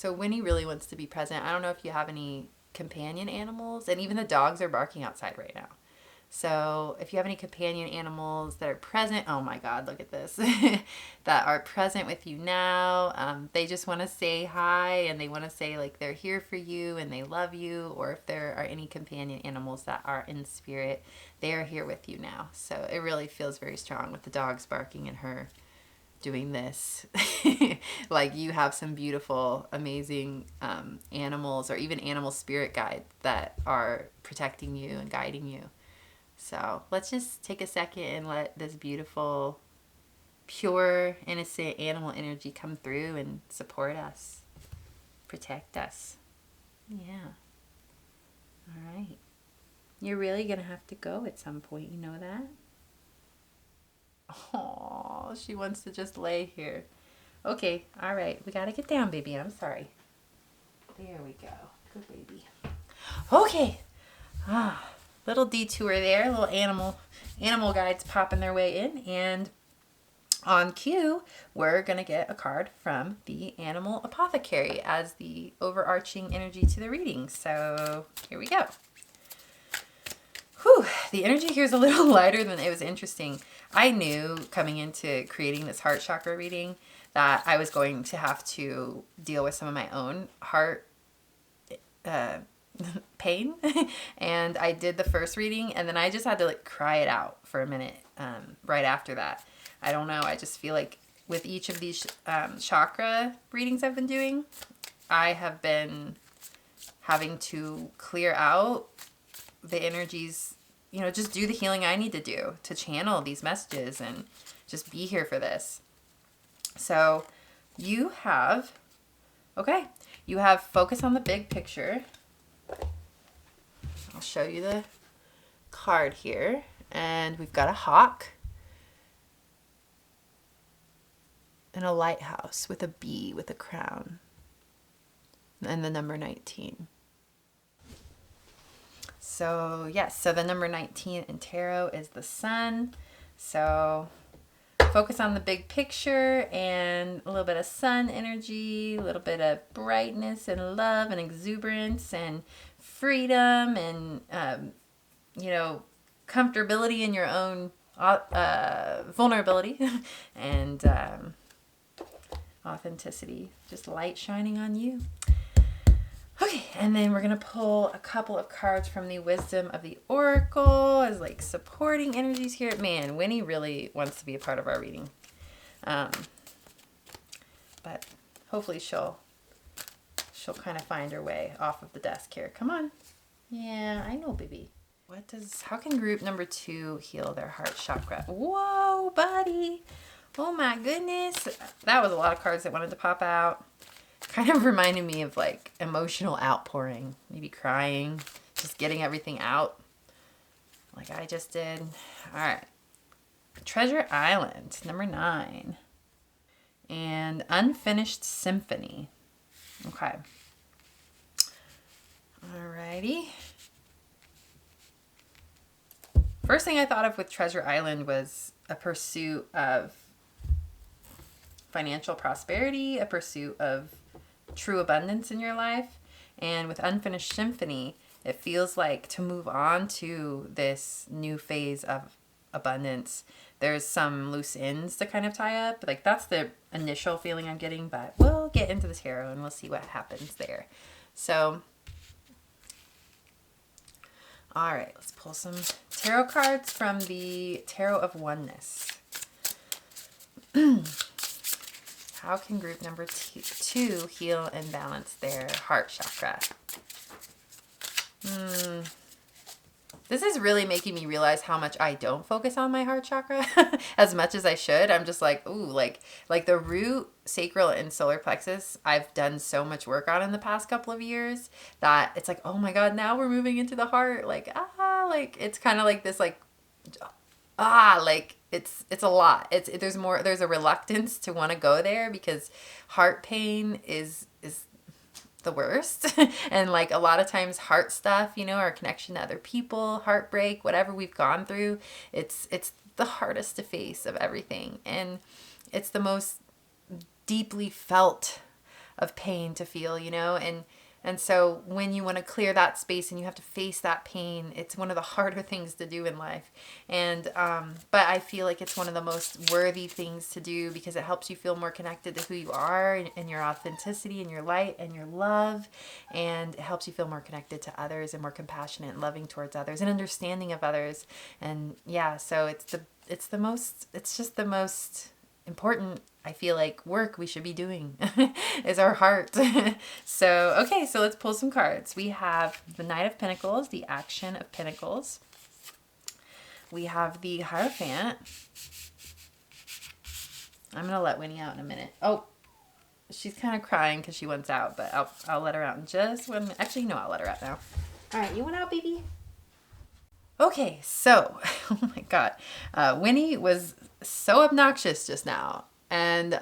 Winnie really wants to be present. I don't know if you have any companion animals, and even the dogs are barking outside right now. So if you have any companion animals that are present, oh my God, look at this, that are present with you now, they just want to say hi, and they want to say like they're here for you and they love you. Or if there are any companion animals that are in spirit, they are here with you now. So it really feels very strong with the dogs barking and her doing this. Like you have some beautiful, amazing animals, or even animal spirit guides that are protecting you and guiding you. So let's just take a second and let this beautiful, pure, innocent animal energy come through and support us, protect us. Yeah. All right. You're really going to have to go at some point, you know that? Oh, she wants to just lay here. Okay, all right. We got to get down, baby. I'm sorry. There we go. Good baby. Okay. Little detour there. Little animal guides popping their way in. And on cue, we're going to get a card from the Animal Apothecary as the overarching energy to the reading. So here we go. Whew, the energy here is a little lighter than it was interesting. I knew coming into creating this heart chakra reading that I was going to have to deal with some of my own heart pain. And I did the first reading, and then I just had to like cry it out for a minute right after that. I don't know. I just feel like with each of these chakra readings I've been doing, I have been having to clear out the energies, you know, just do the healing I need to do to channel these messages and just be here for this. So you have, okay, you have focus on the big picture. I'll show you the card here. And we've got a hawk and a lighthouse with a bee with a crown and the number 19. So yes, so the number 19 in tarot is the sun. So focus on the big picture and a little bit of sun energy, a little bit of brightness and love and exuberance and freedom and, you know, comfortability in your own vulnerability and authenticity. Just light shining on you. Okay, and then we're going to pull a couple of cards from the Wisdom of the Oracle as like supporting energies here. Man, Winnie really wants to be a part of our reading. But hopefully she'll kind of find her way off of the desk here. Come on. Yeah, I know, baby. How can group number 2 heal their heart chakra? Whoa, buddy. Oh my goodness. That was a lot of cards that wanted to pop out. Kind of reminded me of like emotional outpouring, maybe crying, just getting everything out like I just did. All right. Treasure Island, number 9. And Unfinished Symphony. Okay. Alrighty. First thing I thought of with Treasure Island was a pursuit of financial prosperity, a pursuit of true abundance in your life. And with Unfinished Symphony, it feels like to move on to this new phase of abundance, there's some loose ends to kind of tie up. Like that's the initial feeling I'm getting, but we'll get into the tarot and we'll see what happens there. So, all right, let's pull some tarot cards from the Tarot of Oneness. How can group number 2 heal and balance their heart chakra? This is really making me realize how much I don't focus on my heart chakra as much as I should. I'm just like, ooh, like the root, sacral, and solar plexus, I've done so much work on in the past couple of years that it's like, oh my God, now we're moving into the heart. Like, it's kind of like this, like, like it's a lot. There's a reluctance to want to go there because heart pain is the worst. And like a lot of times heart stuff, you know, our connection to other people, heartbreak, whatever we've gone through, it's the hardest to face of everything. And it's the most deeply felt of pain to feel, you know, and so when you want to clear that space and you have to face that pain, it's one of the harder things to do in life. And, but I feel like it's one of the most worthy things to do because it helps you feel more connected to who you are and your authenticity and your light and your love. And it helps you feel more connected to others and more compassionate and loving towards others and understanding of others. And yeah, so it's just the most important, I feel like, work we should be doing is our heart. So, okay, so let's pull some cards. We have the Knight of Pentacles, the Action of Pentacles. We have the Hierophant. I'm going to let Winnie out in a minute. Oh, she's kind of crying because she wants out, but I'll let her out in just one minute. Actually, no, I'll let her out now. All right, you want out, baby? Okay, so, oh my God. Winnie was so obnoxious just now. And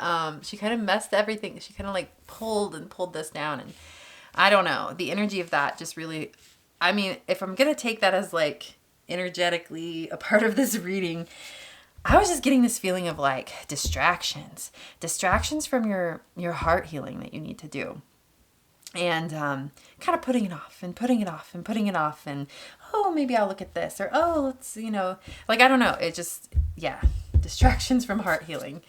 she kind of messed everything. She kind of like pulled this down. And I don't know. The energy of that just really, I mean, if I'm going to take that as like energetically a part of this reading, I was just getting this feeling of like distractions from your heart healing that you need to do. And kind of putting it off and putting it off and putting it off. And, oh, maybe I'll look at this. Or, oh, let's, like, I don't know. It just, yeah, distractions from heart healing.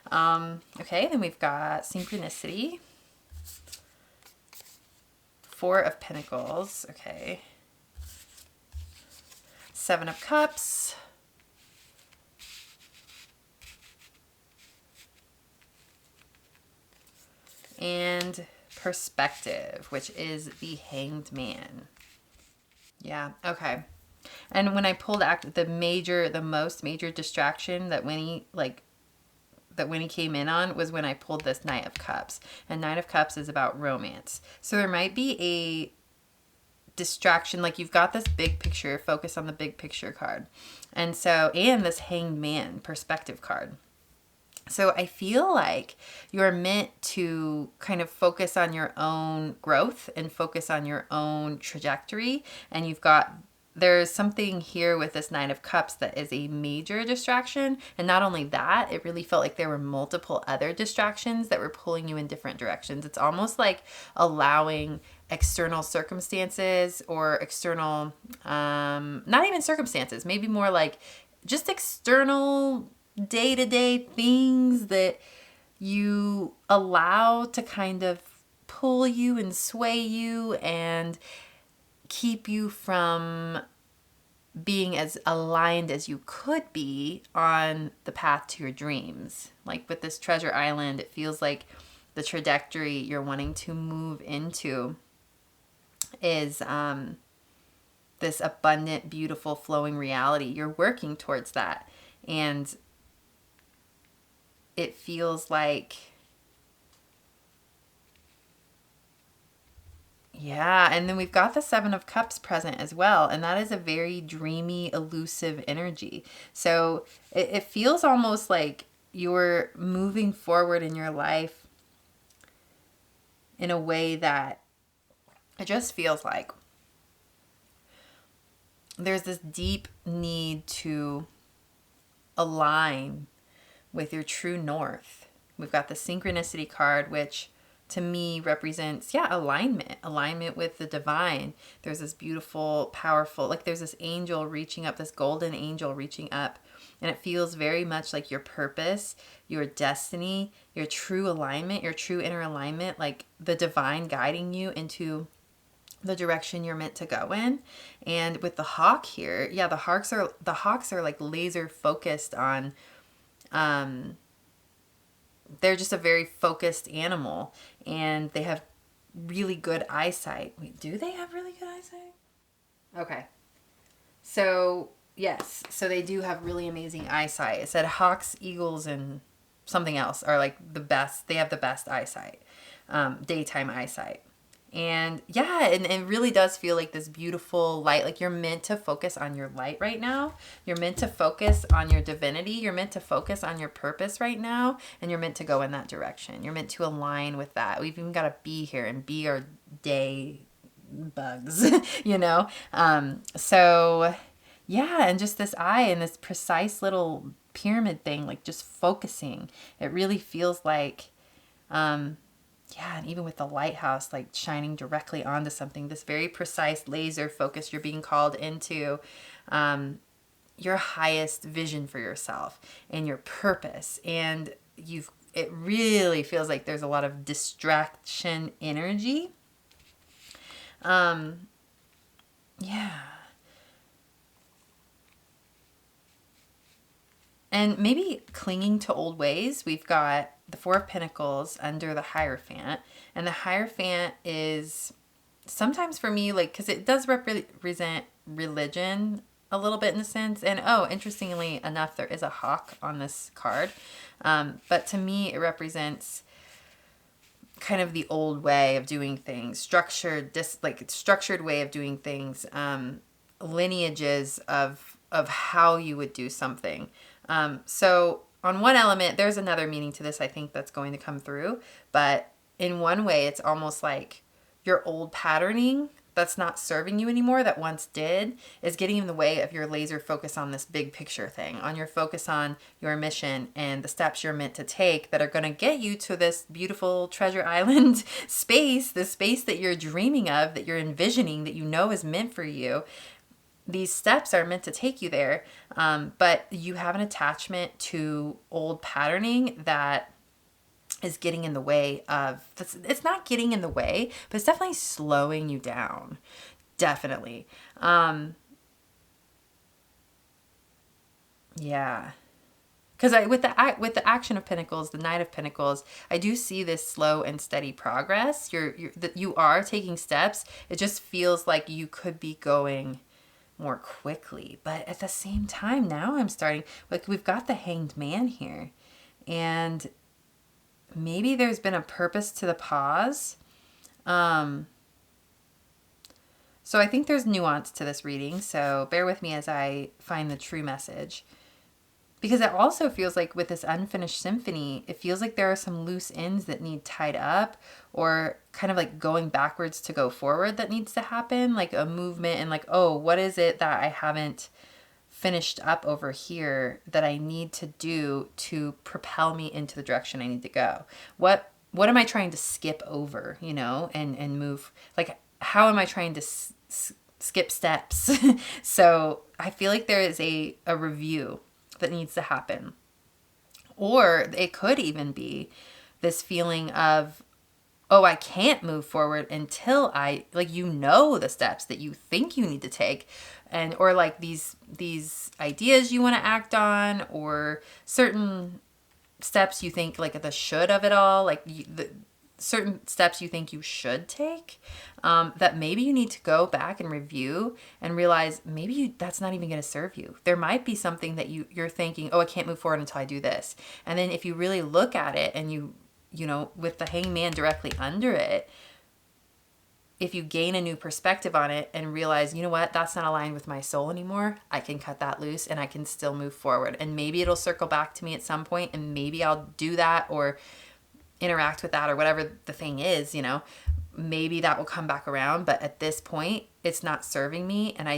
Okay, then we've got synchronicity. Four of Pentacles. Okay. Seven of Cups. And perspective, which is the Hanged Man. Yeah, okay. And when I pulled the most major distraction that Winnie came in on was when I pulled this Knight of Cups. And Knight of Cups is about romance. So there might be a distraction, like you've got this big picture, focus on the big picture card. And this Hanged Man perspective card. So I feel like you're meant to kind of focus on your own growth and focus on your own trajectory. And there's something here with this Nine of Cups that is a major distraction. And not only that, it really felt like there were multiple other distractions that were pulling you in different directions. It's almost like allowing external circumstances or external, not even circumstances, maybe more like just external day-to-day things that you allow to kind of pull you and sway you and keep you from being as aligned as you could be on the path to your dreams. Like with this Treasure Island, it feels like the trajectory you're wanting to move into is this abundant, beautiful, flowing reality. You're working towards that. And it feels like, yeah. And then we've got the Seven of Cups present as well. And that is a very dreamy, elusive energy. So it feels almost like you're moving forward in your life in a way that it just feels like there's this deep need to align with your true north. We've got the Synchronicity card, which to me represents, alignment with the divine. There's this beautiful, powerful, like there's this angel reaching up, this golden angel reaching up. And it feels very much like your purpose, your destiny, your true alignment, your true inner alignment, like the divine guiding you into the direction you're meant to go in. And with the hawk here, the hawks are like laser focused on, they're just a very focused animal, and they have really good eyesight. Wait, do they have really good eyesight? Okay. So, yes. So they do have really amazing eyesight. It said hawks, eagles, and something else are like the best. They have the best eyesight, daytime eyesight. And and it really does feel like this beautiful light. Like you're meant to focus on your light right now. You're meant to focus on your divinity. You're meant to focus on your purpose right now. And you're meant to go in that direction. You're meant to align with that. We've even got a bee here, and bee are day bugs, So, and just this eye and this precise little pyramid thing, like just focusing. It really feels like, and even with the lighthouse, like shining directly onto something, this very precise laser focus, you're being called into your highest vision for yourself and your purpose. And it really feels like there's a lot of distraction energy. And maybe clinging to old ways. We've got the Four of Pentacles under the Hierophant. And the Hierophant is sometimes for me, like, because it does represent religion a little bit in a sense. And interestingly enough, there is a hawk on this card. But to me, it represents kind of the old way of doing things, structured way of doing things, lineages of how you would do something. So on one element, there's another meaning to this, I think, that's going to come through. But in one way, it's almost like your old patterning that's not serving you anymore that once did is getting in the way of your laser focus on this big picture thing, on your focus on your mission and the steps you're meant to take that are going to get you to this beautiful treasure island space, the space that you're dreaming of, that you're envisioning, that you know is meant for you. These steps are meant to take you there, but you have an attachment to old patterning that is getting in the way of, it's not getting in the way, but it's definitely slowing you down. Definitely. Yeah. Because with the Action of Pentacles, the Knight of Pentacles, I do see this slow and steady progress. You are taking steps. It just feels like you could be going more quickly. But at the same time, now I'm starting, like, we've got the Hanged Man here. And maybe there's been a purpose to the pause. So I think there's nuance to this reading. So bear with me as I find the true message. Because it also feels like with this unfinished symphony, it feels like there are some loose ends that need tied up, or kind of like going backwards to go forward that needs to happen. Like a movement and like, oh, what is it that I haven't finished up over here that I need to do to propel me into the direction I need to go? What am I trying to skip over, and move? Like, how am I trying to skip steps? So I feel like there is a review that needs to happen. Or it could even be this feeling of, oh, I can't move forward until I, like, the steps that you think you need to take, and or like these ideas you want to act on, or certain steps you think, like the should of it all, like the certain steps you think you should take, that maybe you need to go back and review and realize maybe that's not even going to serve you. There might be something that you're thinking, oh, I can't move forward until I do this. And then if you really look at it and you with the Hangman directly under it, if you gain a new perspective on it and realize, you know what, that's not aligned with my soul anymore, I can cut that loose and I can still move forward. And maybe it'll circle back to me at some point, and maybe I'll do that or interact with that, or whatever the thing is, maybe that will come back around. But at this point, it's not serving me, and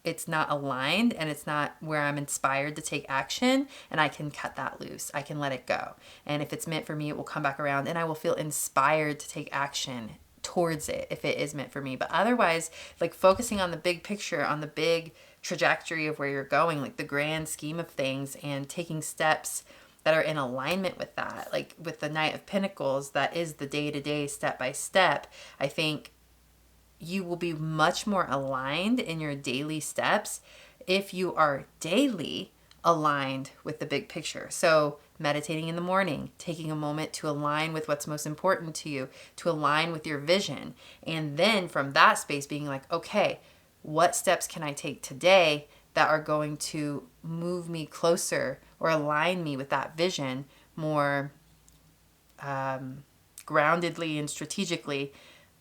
it's not aligned, and it's not where I'm inspired to take action, and I can cut that loose. I can let it go. And if it's meant for me, it will come back around, and I will feel inspired to take action towards it if it is meant for me. But otherwise, like, focusing on the big picture, on the big trajectory of where you're going, like the grand scheme of things, and taking steps that are in alignment with that, like with the Knight of Pentacles, that is the day-to-day, step-by-step. I think you will be much more aligned in your daily steps if you are daily aligned with the big picture. So meditating in the morning, taking a moment to align with what's most important to you, to align with your vision. And then from that space being like, okay, what steps can I take today that are going to move me closer or align me with that vision more groundedly and strategically?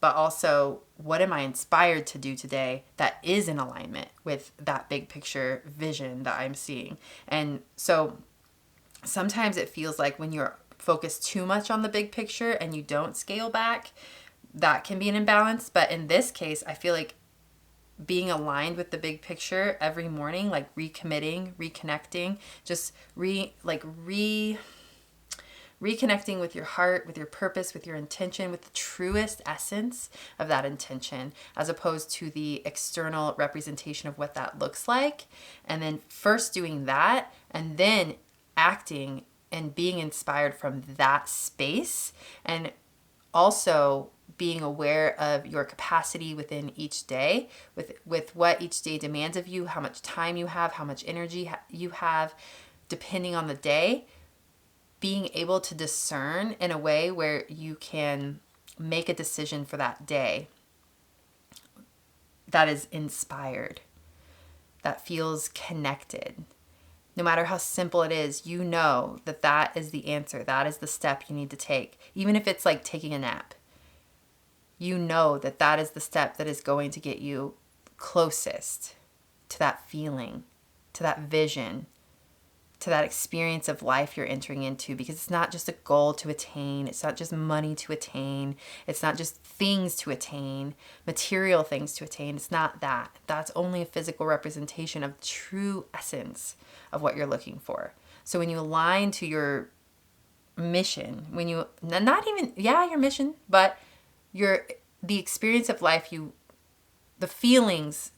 But also, what am I inspired to do today that is in alignment with that big picture vision that I'm seeing? And so sometimes it feels like when you're focused too much on the big picture and you don't scale back, that can be an imbalance. But in this case, I feel like being aligned with the big picture every morning, like recommitting, reconnecting, just reconnecting with your heart, with your purpose, with your intention, with the truest essence of that intention, as opposed to the external representation of what that looks like. And then first doing that, and then acting and being inspired from that space, and also being aware of your capacity within each day, with what each day demands of you, how much time you have, how much energy you have, depending on the day. Being able to discern in a way where you can make a decision for that day that is inspired, that feels connected. No matter how simple it is, you know that that is the answer. That is the step you need to take. Even if it's like taking a nap, you know that that is the step that is going to get you closest to that feeling, to that vision, to that experience of life you're entering into, because it's not just a goal to attain. It's not just money to attain. It's not just things to attain, material things to attain. It's not that. That's only a physical representation of true essence of what you're looking for. So when you align to your mission, when you, not even, yeah, your mission, but the experience of life, the feelings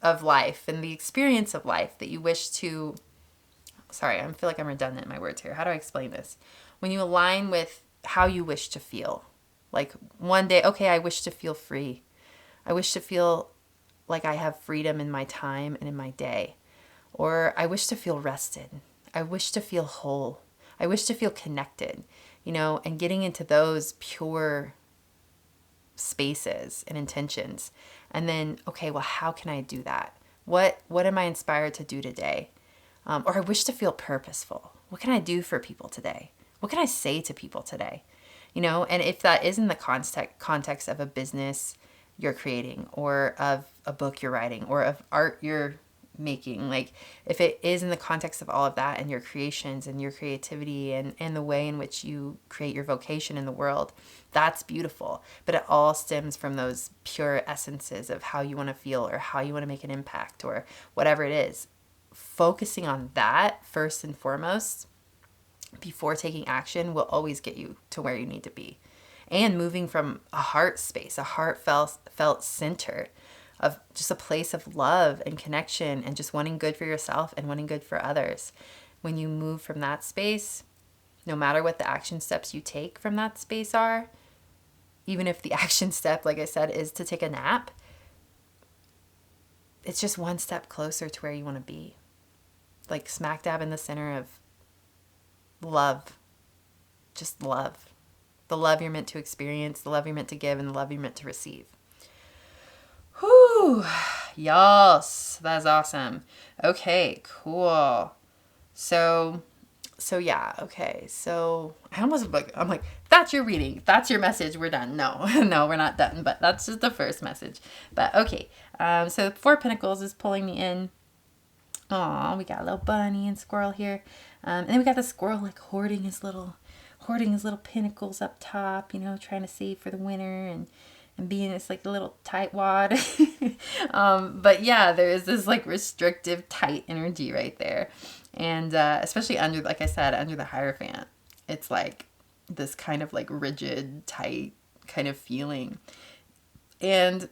of life and the experience of life that you wish to, sorry, I feel like I'm redundant in my words here. How do I explain this? When you align with how you wish to feel, like one day, okay, I wish to feel free. I wish to feel like I have freedom in my time and in my day. Or I wish to feel rested. I wish to feel whole. I wish to feel connected, and getting into those pure spaces and intentions. And then, okay, well, how can I do that? What am I inspired to do today? Or I wish to feel purposeful. What can I do for people today? What can I say to people today? And if that is in the context of a business you're creating, or of a book you're writing, or of art you're making, like if it is in the context of all of that and your creations and your creativity and the way in which you create your vocation in the world, that's beautiful. But it all stems from those pure essences of how you want to feel or how you want to make an impact or whatever it is. Focusing on that first and foremost before taking action will always get you to where you need to be. And moving from a heart space, a heartfelt center of just a place of love and connection and just wanting good for yourself and wanting good for others. When you move from that space, no matter what the action steps you take from that space are, even if the action step, like I said, is to take a nap, it's just one step closer to where you want to be. Like smack dab in the center of love. Just love. The love you're meant to experience, the love you're meant to give, and the love you're meant to receive. Whew. Yes, that's awesome. Okay, cool. So yeah, okay. So I'm like, that's your reading. That's your message. We're done. No, no, we're not done, but that's just the first message. But okay. So 4 Pentacles is pulling me in. Aw, we got a little bunny and squirrel here. And then we got the squirrel like hoarding his little pinnacles up top, trying to save for the winter and being this like little tightwad. But yeah, there is this like restrictive, tight energy right there. And especially under, like I said, under the Hierophant, it's like this kind of like rigid, tight kind of feeling. And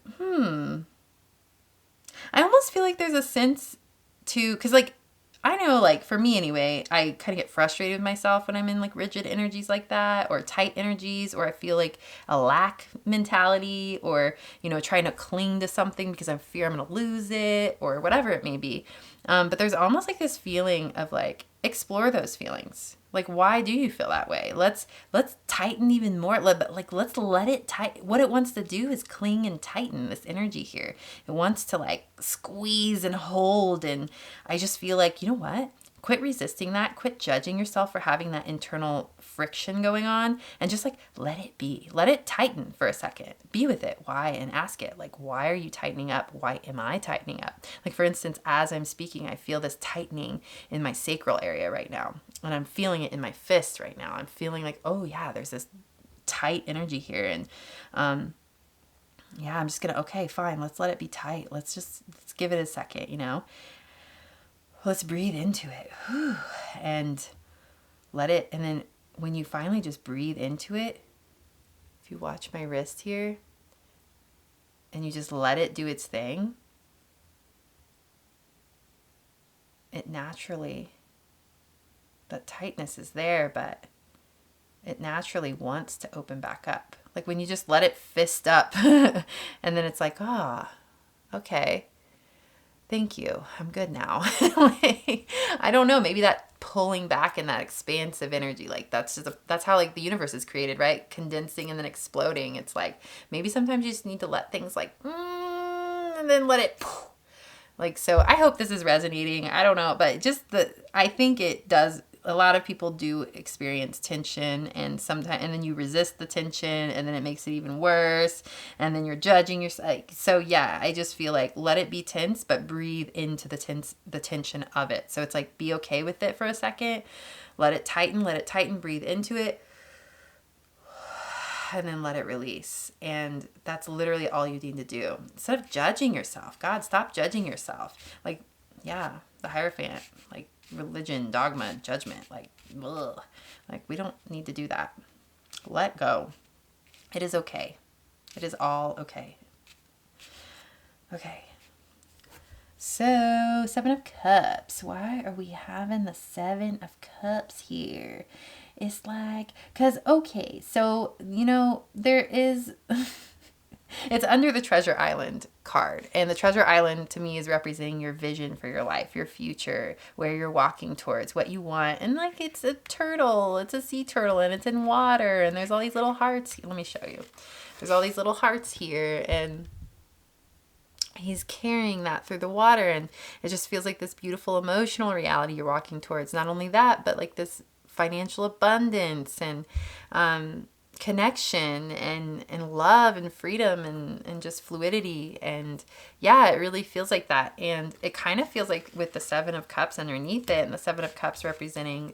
I almost feel like there's a sense to, because like, I know, like for me anyway, I kind of get frustrated with myself when I'm in like rigid energies like that, or tight energies, or I feel like a lack mentality, or, trying to cling to something because I fear I'm going to lose it, or whatever it may be. But there's almost like this feeling of like, explore those feelings. Like, why do you feel that way? Let's tighten even more. Let's let it tighten. What it wants to do is cling and tighten this energy here. It wants to like squeeze and hold. And I just feel like, you know what? Quit resisting that. Quit judging yourself for having that internal friction going on, and just like let it be. Let it tighten for a second. Be with it. Why? And ask it, like, why are you tightening up? Why am I tightening up? Like, for instance, as I'm speaking, I feel this tightening in my sacral area right now, and I'm feeling it in my fist right now. I'm feeling like, oh yeah, there's this tight energy here. And yeah, I'm just gonna, okay, fine, let's let it be tight. Let's give it a second, Let's breathe into it. Whew. And let it, and then when you finally just breathe into it, if you watch my wrist here, and you just let it do its thing, it naturally, that tightness is there, but it naturally wants to open back up. Like when you just let it fist up, and then it's like, okay. Thank you. I'm good now. Like, I don't know. Maybe that pulling back and that expansive energy, like that's how like the universe is created, right? Condensing and then exploding. It's like maybe sometimes you just need to let things like, and then let it, like, so I hope this is resonating. I don't know, but I think it does a lot of people do experience tension, and sometimes, and then you resist the tension, and then it makes it even worse, and then you're judging yourself. Like, so yeah, I just feel like let it be tense, but breathe into the tension of it. So it's like, be okay with it for a second, let it tighten, breathe into it, and then let it release. And that's literally all you need to do. Instead of judging yourself, God, stop judging yourself. Like, yeah, the Hierophant, like religion, dogma, judgment, like, ugh. Like, we don't need to do that. Let go. It is okay. It is all okay. Okay. So, Seven of Cups. Why are we having the Seven of Cups here? It's like, because, okay, so, you know, there is, it's under the Treasure Island card. And the Treasure Island, to me, is representing your vision for your life, your future, where you're walking towards, what you want. And, like, it's a turtle. It's a sea turtle, and it's in water. And there's all these little hearts. Let me show you. There's all these little hearts here, and he's carrying that through the water, and it just feels like this beautiful emotional reality you're walking towards. Not only that, but like this financial abundance and connection and love and freedom and just fluidity. And yeah, it really feels like that. And it kind of feels like with the Seven of Cups underneath it, and the Seven of Cups representing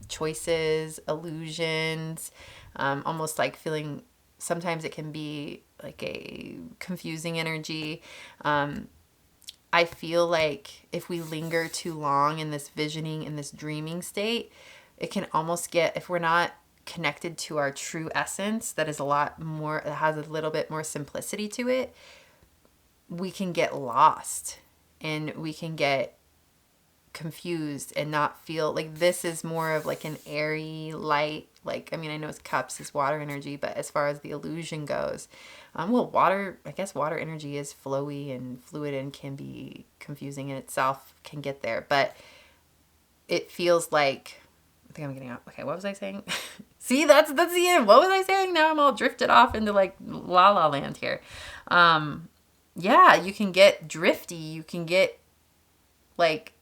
choices, illusions, almost like feeling, sometimes it can be like a confusing energy. I feel like if we linger too long in this visioning, in this dreaming state, it can almost get, if we're not connected to our true essence, that is a lot more, that has a little bit more simplicity to it, we can get lost and we can get confused and not feel like this is more of like an airy, light, like, I mean, I know cups is water energy, but as far as the illusion goes, well, water, I guess water energy is flowy and fluid and can be confusing in itself, can get there, but it feels like, I think I'm getting out. Okay, what was I saying? See, that's the end. What was I saying? Now I'm all drifted off into like la la land here. Yeah, you can get drifty. You can get like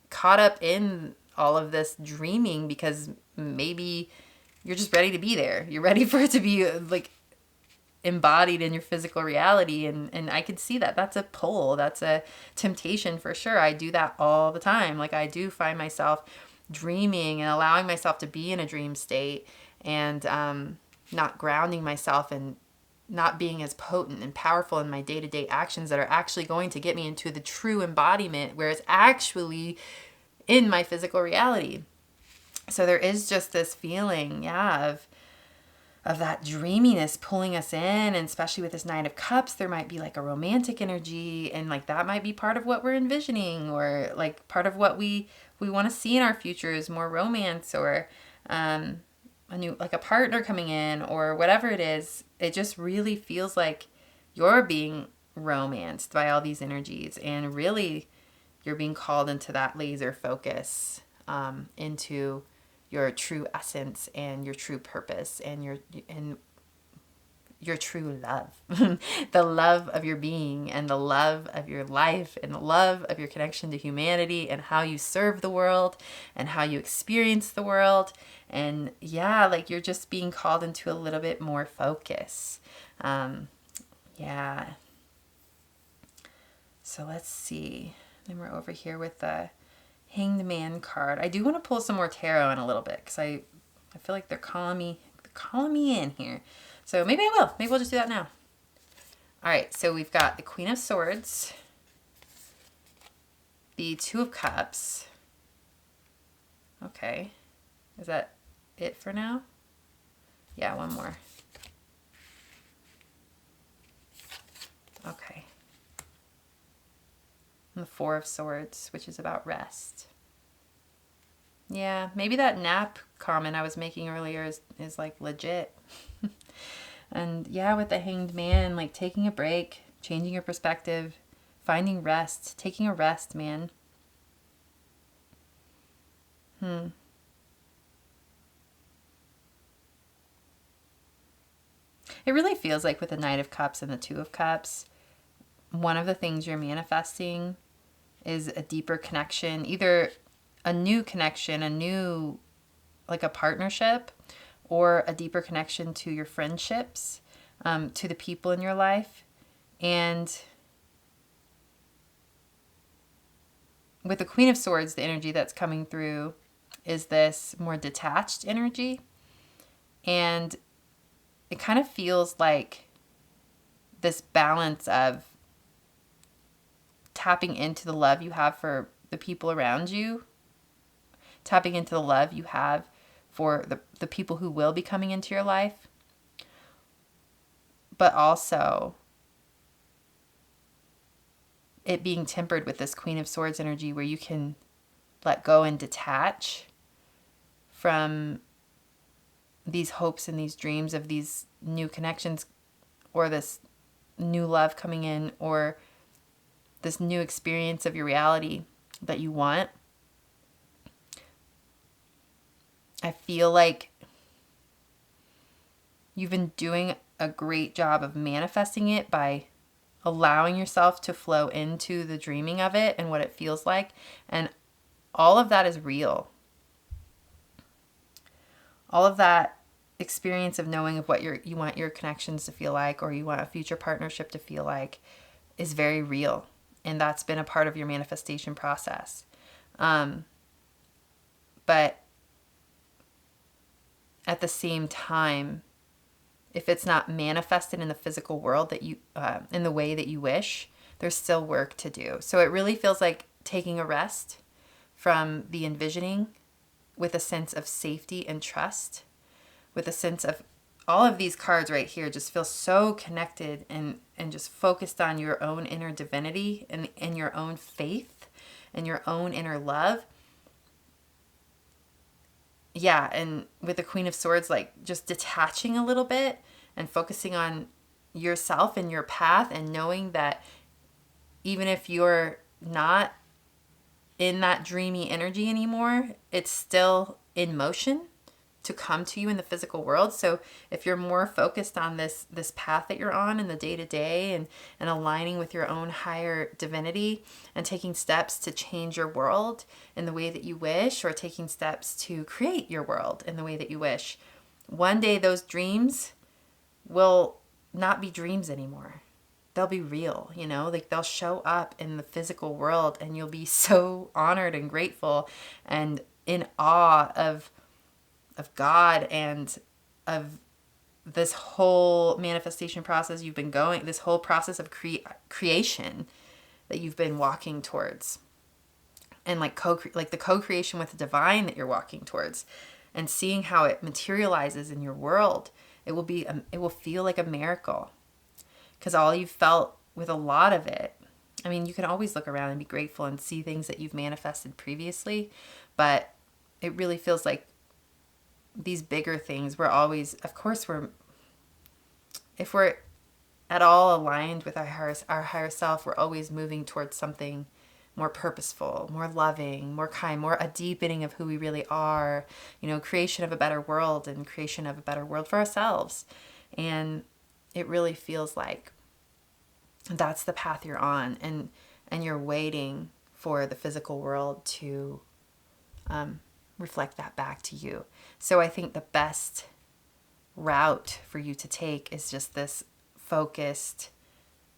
caught up in all of this dreaming because maybe you're just ready to be there. You're ready for it to be like embodied in your physical reality. And I could see that. That's a pull. That's a temptation for sure. I do that all the time. Like, I do find myself dreaming and allowing myself to be in a dream state, and not grounding myself and not being as potent and powerful in my day-to-day actions that are actually going to get me into the true embodiment where it's actually in my physical reality. So there is just this feeling, yeah, of that dreaminess pulling us in, and especially with this Nine of Cups, there might be like a romantic energy, and like that might be part of what we're envisioning, or like part of what we want to see in our future is more romance, or a new, like a partner coming in, or whatever it is. It just really feels like you're being romanced by all these energies, and really you're being called into that laser focus, into your true essence and your true purpose and your true love, the love of your being and the love of your life and the love of your connection to humanity and how you serve the world and how you experience the world. And yeah, like you're just being called into a little bit more focus. Yeah. So let's see. Then we're over here with the Hanged Man card. I do want to pull some more tarot in a little bit because I feel like they're calling me in here. So maybe I will. Maybe we'll just do that now. All right, so we've got the Queen of Swords, the Two of Cups. Okay. Is that it for now? Yeah, one more. Okay. And the Four of Swords, which is about rest. Yeah, maybe that nap comment I was making earlier is like legit. And yeah, with the Hanged Man, like taking a break, changing your perspective, finding rest, taking a rest, man. It really feels like with the Knight of Cups and the Two of Cups, one of the things you're manifesting is a deeper connection, either a new connection, like a partnership, or a deeper connection to your friendships, to the people in your life. And with the Queen of Swords, the energy that's coming through is this more detached energy. And it kind of feels like this balance of tapping into the love you have for the people around you, tapping into the love you have for the people who will be coming into your life, but also it being tempered with this Queen of Swords energy where you can let go and detach from these hopes and these dreams of these new connections, or this new love coming in, or this new experience of your reality that you want. I feel like you've been doing a great job of manifesting it by allowing yourself to flow into the dreaming of it and what it feels like. And all of that is real. All of that experience of knowing of what you want your connections to feel like, or you want a future partnership to feel like, is very real. And that's been a part of your manifestation process. But at the same time, if it's not manifested in the physical world that you, in the way that you wish, there's still work to do. So it really feels like taking a rest from the envisioning with a sense of safety and trust, with a sense of all of these cards right here just feel so connected and just focused on your own inner divinity and your own faith and your own inner love. Yeah, and with the Queen of Swords, like just detaching a little bit and focusing on yourself and your path, and knowing that even if you're not in that dreamy energy anymore, it's still in motion to come to you in the physical world. So if you're more focused on this path that you're on in the day-to-day, and aligning with your own higher divinity and taking steps to change your world in the way that you wish, or taking steps to create your world in the way that you wish, one day those dreams will not be dreams anymore. They'll be real, like they'll show up in the physical world, and you'll be so honored and grateful and in awe of God and of this whole manifestation process you've been going, this whole process of creation that you've been walking towards, and like the co-creation with the divine that you're walking towards, and seeing how it materializes in your world. It will feel like a miracle, because all you've felt with a lot of it, I mean, you can always look around and be grateful and see things that you've manifested previously, but it really feels like these bigger things, if we're at all aligned with our higher self, we're always moving towards something more purposeful, more loving, more kind, more a deepening of who we really are, creation of a better world, and creation of a better world for ourselves. And it really feels like that's the path you're on, and you're waiting for the physical world to reflect that back to you. So I think the best route for you to take is just this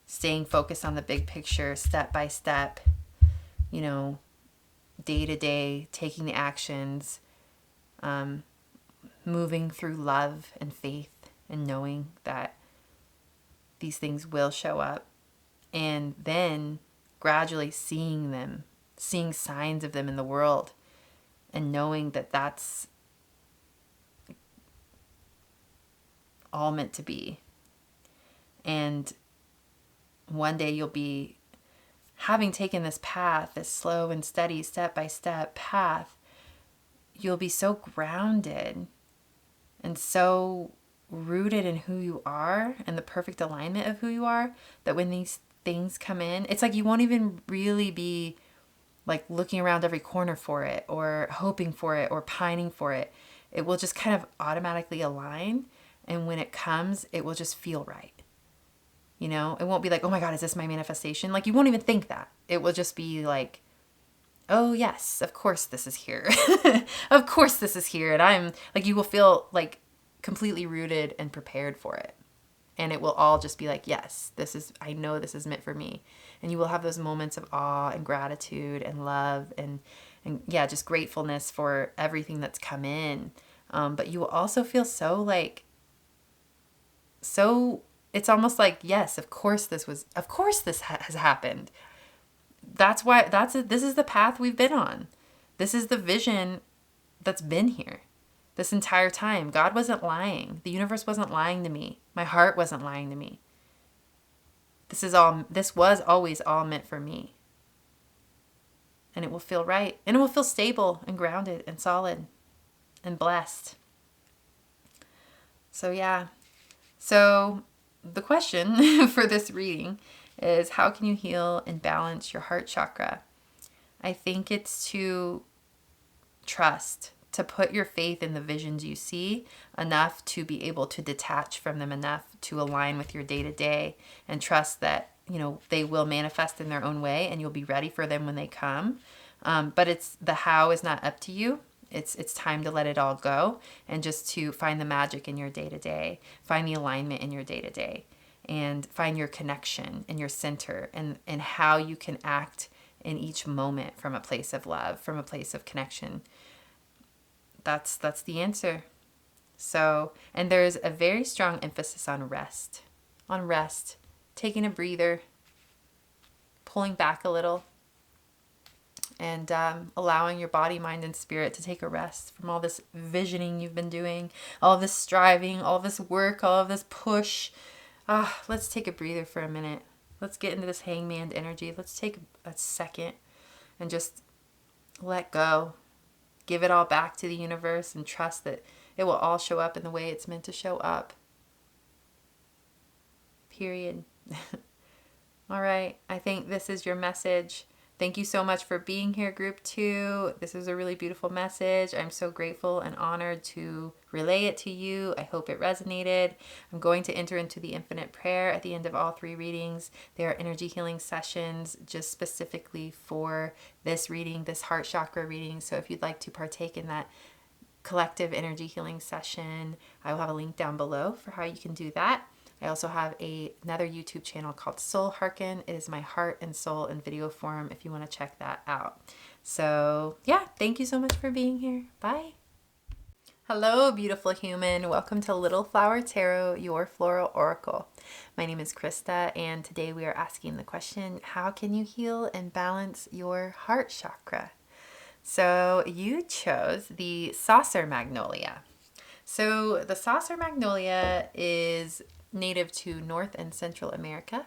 staying focused on the big picture, step by step, day to day, taking the actions, moving through love and faith, and knowing that these things will show up, and then gradually seeing signs of them in the world, and knowing that that's all meant to be. And one day you'll be, having taken this path, this slow and steady step-by-step path, you'll be so grounded and so rooted in who you are and the perfect alignment of who you are, that when these things come in, it's like you won't even really be like looking around every corner for it, or hoping for it, or pining for it. It will just kind of automatically align. And when it comes, it will just feel right. It won't be like, oh my God, is this my manifestation? Like, you won't even think that. It will just be like, oh yes, of course this is here. Of course this is here. And I'm like, you will feel like completely rooted and prepared for it. And it will all just be like, yes, I know this is meant for me. And you will have those moments of awe and gratitude and love and yeah, just gratefulness for everything that's come in. But you will also feel so it's almost like, yes, of course this has happened. That's why this is the path we've been on. This is the vision that's been here this entire time. God wasn't lying. The universe wasn't lying to me. My heart wasn't lying to me. This was always all meant for me. And it will feel right. And it will feel stable and grounded and solid and blessed. So yeah. So the question for this reading is, how can you heal and balance your heart chakra? I think it's to trust, to put your faith in the visions you see enough to be able to detach from them enough to align with your day-to-day and trust that, they will manifest in their own way and you'll be ready for them when they come. But it's the how is not up to you. It's time to let it all go and just to find the magic in your day-to-day, find the alignment in your day-to-day, and find your connection and your center and how you can act in each moment from a place of love, from a place of connection. That's the answer. So, and there's a very strong emphasis on rest, taking a breather, pulling back a little, and allowing your body, mind, and spirit to take a rest from all this visioning you've been doing, all of this striving, all of this work, all of this push. Let's take a breather for a minute. Let's get into this hangman energy. Let's take a second and just let go. Give it all back to the universe and trust that it will all show up in the way it's meant to show up. Period. All right. I think this is your message. Thank you so much for being here, Group 2. This is a really beautiful message. I'm so grateful and honored to relay it to you. I hope it resonated. I'm going to enter into the Infinite Prayer at the end of all 3 readings. They are energy healing sessions just specifically for this reading, this heart chakra reading. So if you'd like to partake in that collective energy healing session, I will have a link down below for how you can do that. I also have another YouTube channel called Soul Hearken. It is my heart and soul in video form if you want to check that out. So yeah, thank you so much for being here. Bye. Hello, beautiful human. Welcome to Little Flower Tarot, your floral oracle. My name is Krista, and today we are asking the question, how can you heal and balance your heart chakra? So you chose the Saucer Magnolia. So the Saucer Magnolia is native to North and Central America,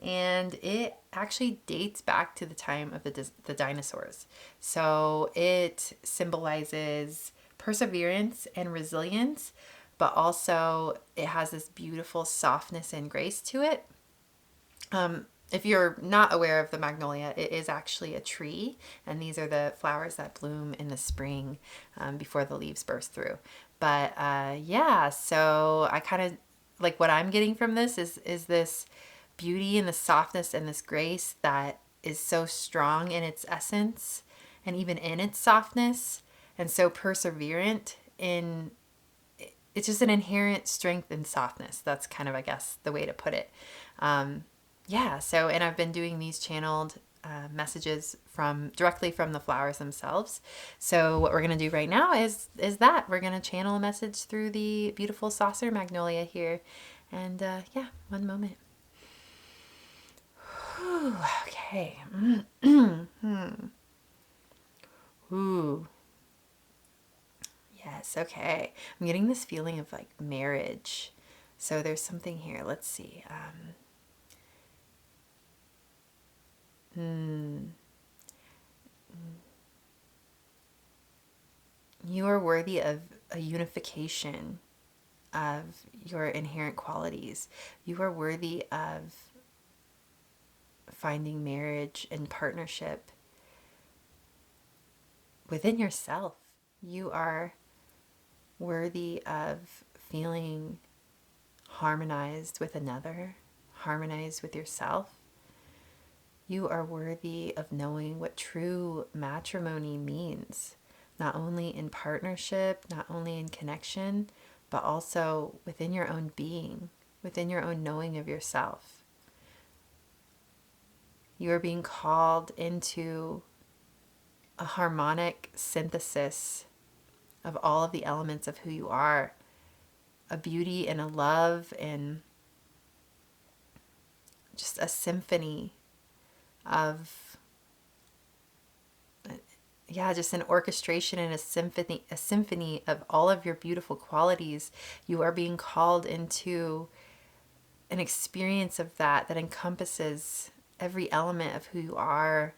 and it actually dates back to the time of the dinosaurs. So it symbolizes perseverance and resilience, but also it has this beautiful softness and grace to it. If you're not aware of the magnolia, it is actually a tree, and these are the flowers that bloom in the spring before the leaves burst through. But yeah, so I kind of like what I'm getting from this is this beauty and the softness and this grace that is so strong in its essence and even in its softness, and so perseverant in it's just an inherent strength and softness. That's kind of, I guess, the way to put it. Yeah, so, and I've been doing these channeled messages directly from the flowers themselves. So what we're going to do right now is that we're going to channel a message through the beautiful Saucer Magnolia here. And yeah, one moment. Whew, okay. Ooh. Yes, okay. I'm getting this feeling of like marriage. So there's something here. Let's see. You are worthy of a unification of your inherent qualities. You are worthy of finding marriage and partnership within yourself. You are worthy of feeling harmonized with another, harmonized with yourself. You are worthy of knowing what true matrimony means, not only in partnership, not only in connection, but also within your own being, within your own knowing of yourself. You are being called into a harmonic synthesis of all of the elements of who you are, a beauty and a love and just a symphony of, just an orchestration and a symphony of all of your beautiful qualities. You are being called into an experience of that encompasses every element of who you are,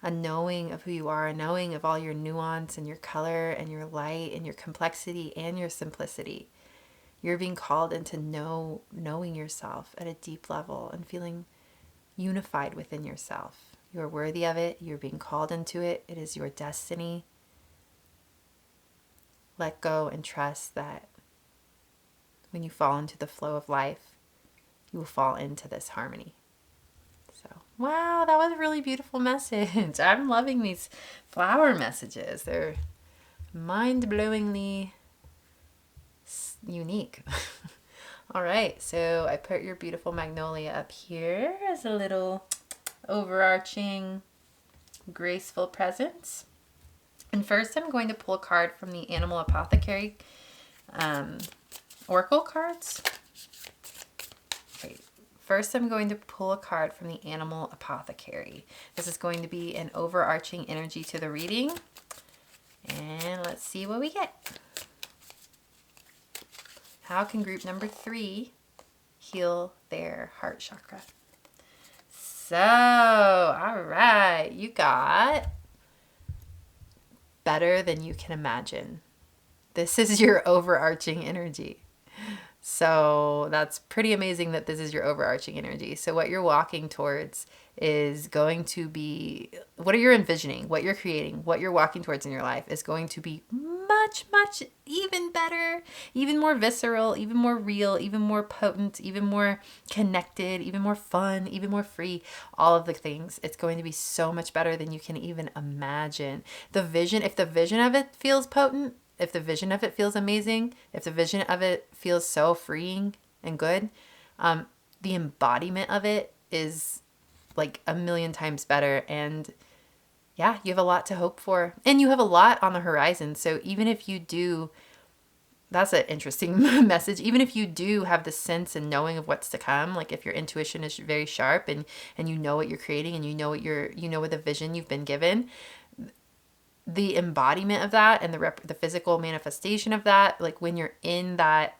a knowing of who you are, a knowing of all your nuance and your color and your light and your complexity and your simplicity. You're being called into knowing yourself at a deep level and feeling unified within yourself. You are worthy of it. You're being called into it. It is your destiny. Let go and trust that when you fall into the flow of life, you will fall into this harmony. So, wow, that was a really beautiful message. I'm loving these flower messages. They're mind-blowingly unique. All right, so I put your beautiful magnolia up here as a little overarching graceful presence. And first I'm going to pull a card from the Animal Apothecary Oracle cards. Okay. First I'm going to pull a card from the Animal Apothecary. This is going to be an overarching energy to the reading. And let's see what we get. How can group number 3 heal their heart chakra? So, all right, you got better than you can imagine. This is your overarching energy. So that's pretty amazing that this is your overarching energy. So what you're walking towards is going to be, what are you envisioning, what you're creating, what you're walking towards in your life is going to be much, much even better, even more visceral, even more real, even more potent, even more connected, even more fun, even more free, all of the things. It's going to be so much better than you can even imagine. The vision, if the vision of it feels potent, if the vision of it feels amazing, if the vision of it feels so freeing and good, the embodiment of it is like a million times better. And yeah, you have a lot to hope for. And you have a lot on the horizon. So even if you do, that's an interesting message. Even if you do have the sense and knowing of what's to come, like if your intuition is very sharp and you know what you're creating and you know what the vision you've been given, the embodiment of that and the physical manifestation of that, like when you're in that,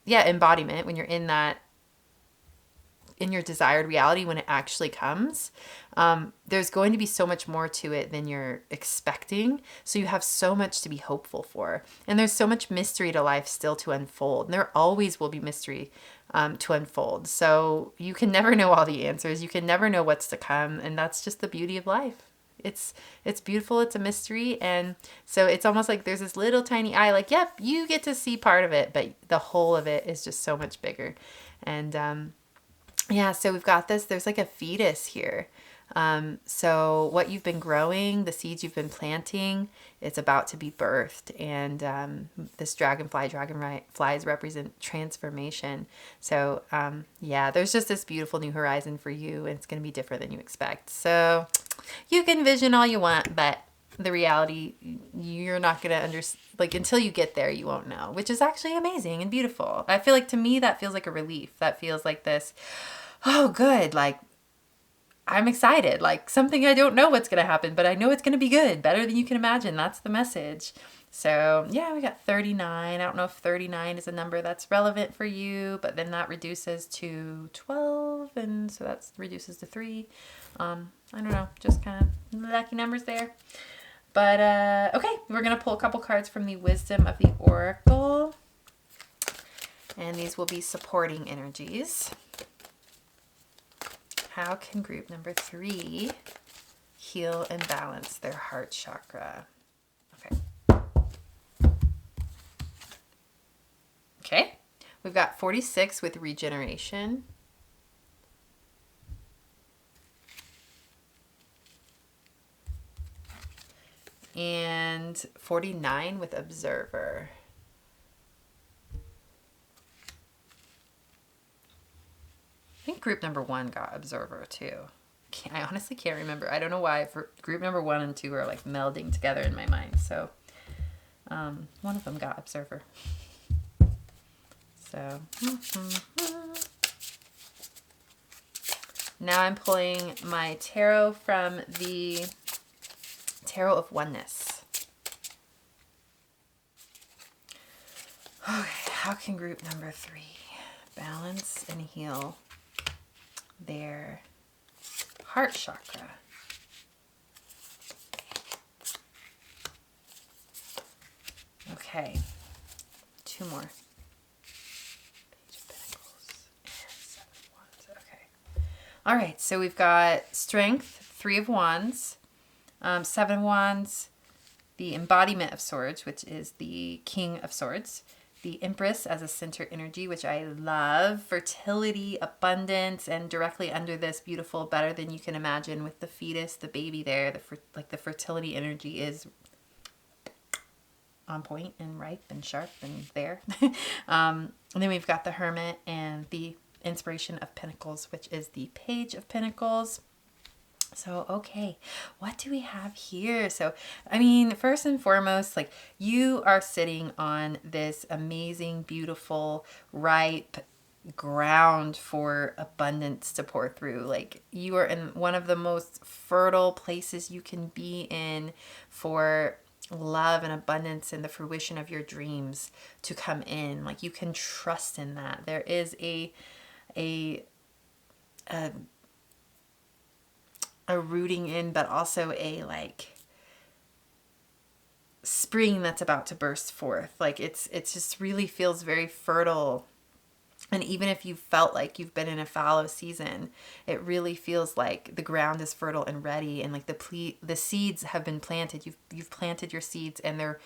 embodiment, when you're in that, in your desired reality, when it actually comes, there's going to be so much more to it than you're expecting. So you have so much to be hopeful for. And there's so much mystery to life still to unfold. And there always will be mystery to unfold. So you can never know all the answers. You can never know what's to come. And that's just the beauty of life. It's beautiful. It's a mystery. And so it's almost like there's this little tiny eye, like, yep, you get to see part of it, but the whole of it is just so much bigger. And, so we've got this, there's like a fetus here. So what you've been growing, the seeds you've been planting, it's about to be birthed. And this dragonflies represent transformation. So there's just this beautiful new horizon for you, and it's going to be different than you expect. So you can vision all you want, but the reality, you're not going to understand, like until you get there, you won't know, which is actually amazing and beautiful. I feel like, to me, that feels like a relief. That feels like this, oh, good. Like, I'm excited, like something I don't know what's going to happen, but I know it's going to be good, better than you can imagine. That's the message. So yeah, we got 39. I don't know if 39 is a number that's relevant for you, but then that reduces to 12. And so that reduces to 3. I don't know, just kind of lucky numbers there. But okay, we're going to pull a couple cards from the Wisdom of the Oracle. And these will be supporting energies. How can group number 3 heal and balance their heart chakra? Okay, we've got 46 with regeneration. and 49 with Observer. I think group number 1 got Observer too. I honestly can't remember. I don't know why. For group number 1 and 2 are like melding together in my mind. So one of them got Observer. So now I'm pulling my tarot from the Tarot of Oneness. Okay, how can group number 3 balance and heal their heart chakra? Okay, 2 more. Page of Pentacles and 7 of Wands. Okay. All right, so we've got Strength, 3 of Wands, 7 of Wands, the Embodiment of Swords, which is the King of Swords, the Empress as a center energy, which I love, fertility, abundance, and directly under this, beautiful, better than you can imagine, with the fetus, the baby there, the fertility energy is on point and ripe and sharp and there. And then we've got the Hermit and the Inspiration of Pentacles, which is the Page of Pentacles. So, okay, what do we have here? So, I mean, first and foremost, like, you are sitting on this amazing, beautiful, ripe ground for abundance to pour through. Like, you are in one of the most fertile places you can be in for love and abundance and the fruition of your dreams to come in. Like, you can trust in that. There is a rooting in, but also a like spring that's about to burst forth. Like, it's just really feels very fertile. And even if you felt like you've been in a fallow season, it really feels like the ground is fertile and ready, and like the seeds have been planted. You've planted your seeds, and they're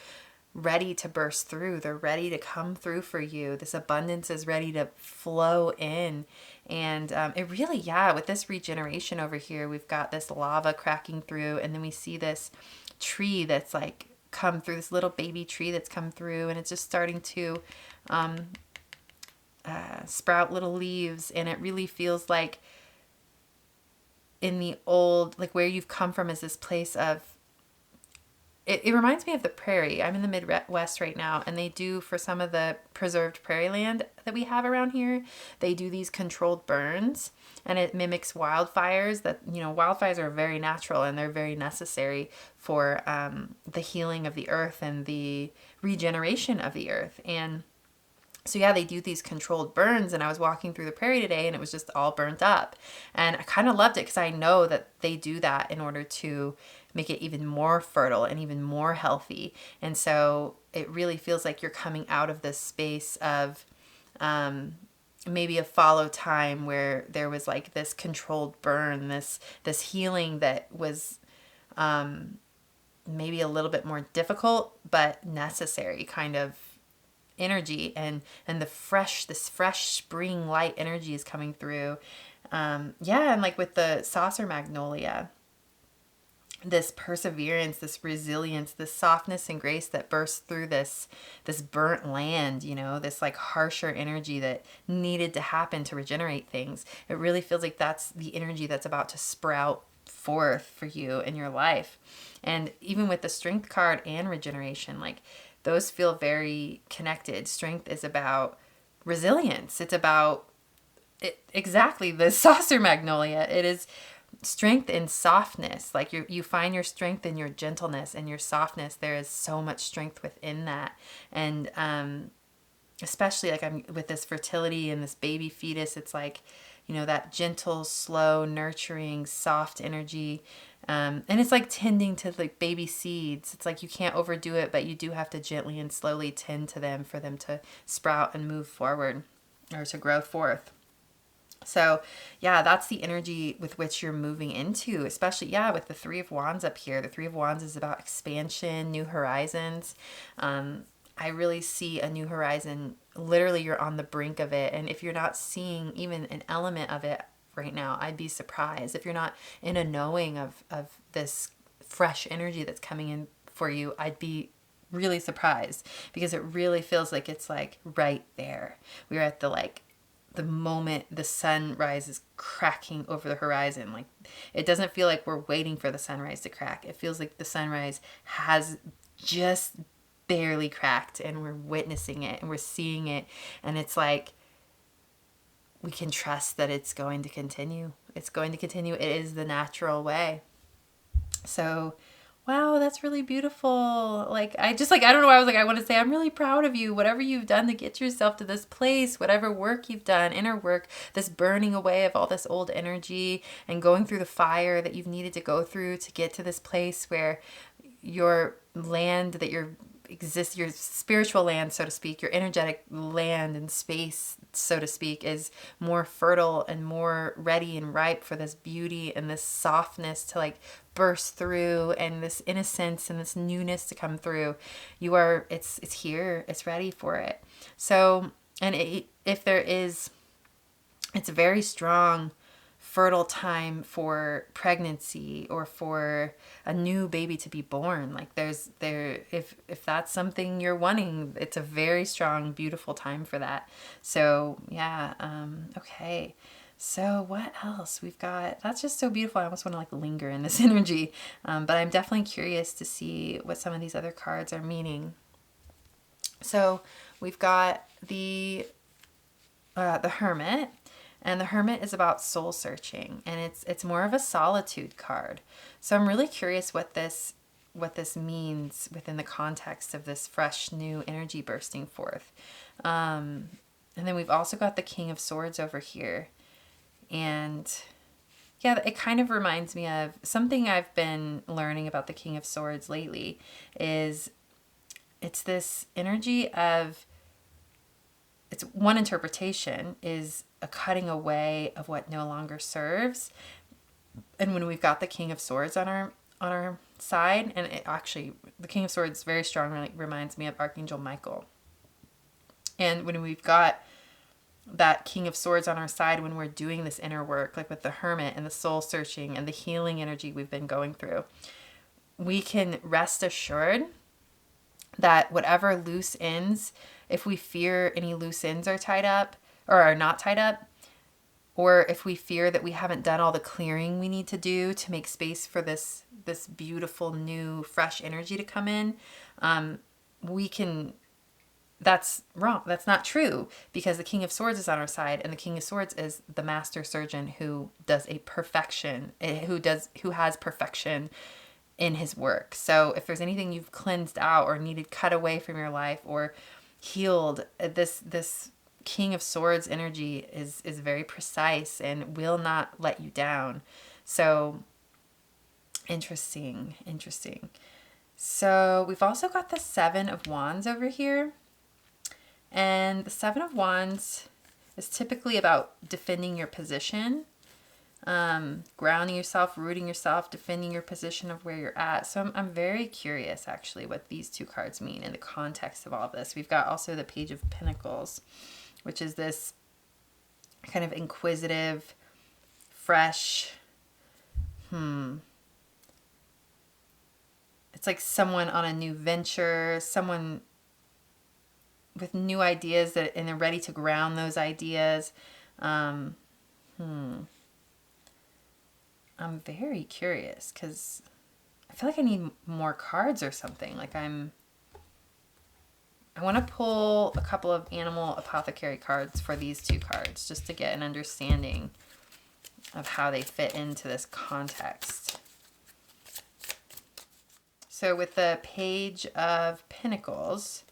ready to burst through. They're ready to come through for you. This abundance is ready to flow in. And it really, yeah, with this regeneration over here, we've got this lava cracking through, and then we see this tree that's like come through, this little baby tree that's come through, and it's just starting to sprout little leaves. And it really feels like in the old, like where you've come from is this place of, it reminds me of the prairie. I'm in the Midwest right now, and they do, for some of the preserved prairie land that we have around here, they do these controlled burns, and it mimics wildfires. That, you know, wildfires are very natural, and they're very necessary for the healing of the earth and the regeneration of the earth. And so yeah, they do these controlled burns, and I was walking through the prairie today, and it was just all burnt up. And I kind of loved it because I know that they do that in order to make it even more fertile and even more healthy. And so it really feels like you're coming out of this space of maybe a fallow time where there was like this controlled burn, this healing that was maybe a little bit more difficult but necessary kind of energy. And this fresh spring light energy is coming through. And like with the Saucer Magnolia, this perseverance, this resilience, this softness and grace that bursts through this burnt land, you know, this like harsher energy that needed to happen to regenerate things. It really feels like that's the energy that's about to sprout forth for you in your life. And even with the Strength card and regeneration, like those feel very connected. Strength is about resilience. It's about exactly the Saucer Magnolia. It is strength and softness. Like you find your strength in your gentleness and your softness. There is so much strength within that. And especially like I'm with this fertility and this baby fetus, it's like, you know, that gentle, slow, nurturing, soft energy. And it's like tending to like baby seeds. It's like you can't overdo it, but you do have to gently and slowly tend to them for them to sprout and move forward, or to grow forth. So yeah, that's the energy with which you're moving into, especially, yeah, with the 3 of Wands up here. The 3 of Wands is about expansion, new horizons. I really see a new horizon. Literally, you're on the brink of it. And if you're not seeing even an element of it right now, I'd be surprised. If you're not in a knowing of this fresh energy that's coming in for you, I'd be really surprised, because it really feels like it's like right there. We're at the moment the sunrise is cracking over the horizon. Like, it doesn't feel like we're waiting for the sunrise to crack. It feels like the sunrise has just barely cracked, and we're witnessing it and we're seeing it, and it's like we can trust that it's going to continue. It's going to continue. It is the natural way. So, wow, that's really beautiful. Like, I don't know why I was like, I want to say, I'm really proud of you. Whatever you've done to get yourself to this place, whatever work you've done, inner work, this burning away of all this old energy and going through the fire that you've needed to go through to get to this place where your land that your spiritual land, so to speak, your energetic land and space, so to speak, is more fertile and more ready and ripe for this beauty and this softness to like burst through, and this innocence and this newness to come through. It's here, it's ready for it. So, and if there is, it's a very strong, fertile time for pregnancy or for a new baby to be born. Like, if that's something you're wanting, it's a very strong, beautiful time for that. So yeah, okay. So what else we've got? That's just so beautiful. I almost want to like linger in this energy, but I'm definitely curious to see what some of these other cards are meaning. So we've got the Hermit. And the Hermit is about soul searching, and it's more of a solitude card. So I'm really curious what this means within the context of this fresh new energy bursting forth. And then we've also got the King of Swords over here. And yeah, it kind of reminds me of something I've been learning about the King of Swords lately. It's this energy of, it's one interpretation is a cutting away of what no longer serves. And when we've got the King of Swords on our side, and the King of Swords very strongly reminds me of Archangel Michael. And when we've got that King of Swords on our side, when we're doing this inner work, like with the Hermit and the soul searching and the healing energy we've been going through, we can rest assured that whatever loose ends, if we fear any loose ends are tied up or are not tied up, or if we fear that we haven't done all the clearing we need to do to make space for this beautiful new fresh energy to come in, that's wrong. That's not true, because the King of Swords is on our side, and the King of Swords is the master surgeon who does who has perfection in his work. So if there's anything you've cleansed out or needed cut away from your life or healed, this King of Swords energy is very precise and will not let you down. So interesting. So we've also got the Seven of Wands over here. And the Seven of Wands is typically about defending your position, grounding yourself, rooting yourself, defending your position of where you're at. So I'm very curious, actually, what these two cards mean in the context of all of this. We've got also the Page of Pentacles, which is this kind of inquisitive, fresh, it's like someone on a new venture, someone with new ideas and they're ready to ground those ideas. I'm very curious because I feel like I need more cards or something. Like I want to pull a couple of animal apothecary cards for these two cards just to get an understanding of how they fit into this context. So with the Page of Pentacles,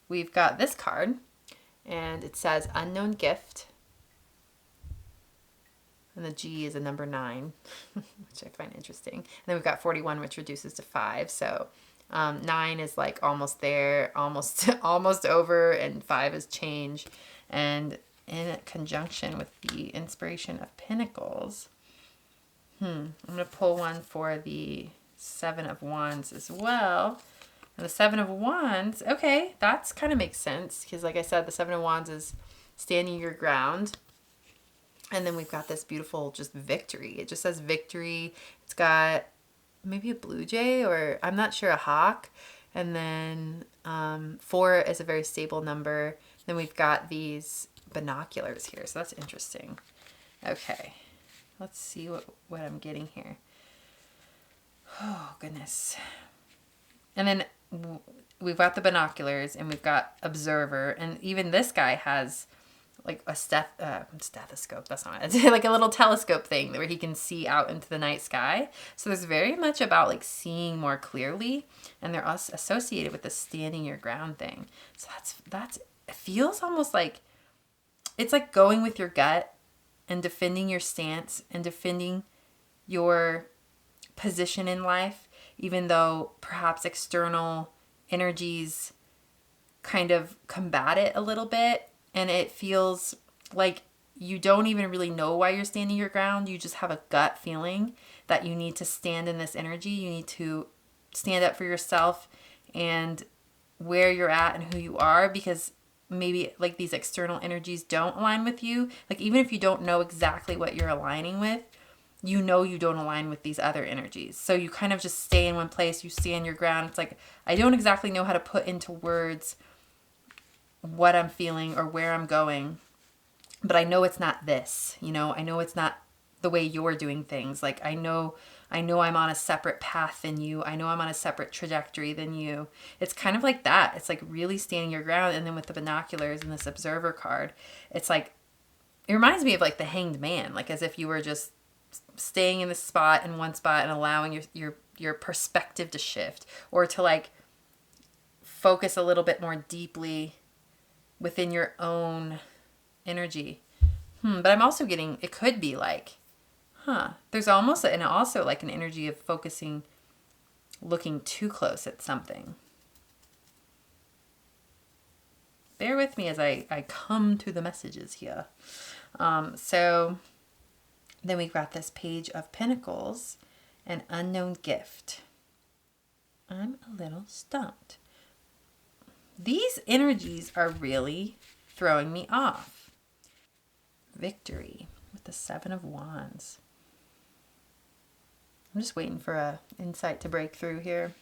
we've got this card, and it says Unknown Gift. And the G is a number 9, which I find interesting. And then we've got 41, which reduces to 5. So 9 is like almost there, almost over, and 5 is change. And in conjunction with the Inspiration of Pentacles, I'm going to pull one for the Seven of Wands as well. And the Seven of Wands, okay, that's kind of makes sense. Because like I said, the Seven of Wands is standing your ground. And then we've got this beautiful just victory. It just says victory. It's got maybe a blue jay, or I'm not sure, a hawk. And then 4 is a very stable number. Then we've got these binoculars here. So that's interesting. Okay, let's see what I'm getting here. Oh, goodness. And then we've got the binoculars and we've got observer. And even this guy has like a stethoscope. That's not it. It's like a little telescope thing where he can see out into the night sky. So there's very much about like seeing more clearly. And they're also associated with the standing your ground thing. So it feels almost like it's like going with your gut and defending your stance and defending your position in life, even though perhaps external energies kind of combat it a little bit. And it feels like you don't even really know why you're standing your ground. You just have a gut feeling that you need to stand in this energy. You need to stand up for yourself and where you're at and who you are, because maybe like these external energies don't align with you. Like even if you don't know exactly what you're aligning with, you know you don't align with these other energies. So you kind of just stay in one place. You stand your ground. It's like, I don't exactly know how to put into words what I'm feeling or where I'm going, but I know it's not this, I know it's not the way you're doing things. Like I know I'm on a separate path than you. I know I'm on a separate trajectory than you. It's kind of like that. It's like really standing your ground. And then with the binoculars and this observer card, it's like, it reminds me of like the Hanged Man, like as if you were just staying in one spot and allowing your perspective to shift, or to like focus a little bit more deeply within your own energy. But I'm also getting, it could be like, there's almost, and also like an energy of focusing, looking too close at something. Bear with me as I come to the messages here. So then we've got this Page of Pentacles, an unknown gift. I'm a little stumped. These energies are really throwing me off. Victory with the 7 of Wands. I'm just waiting for an insight to break through here.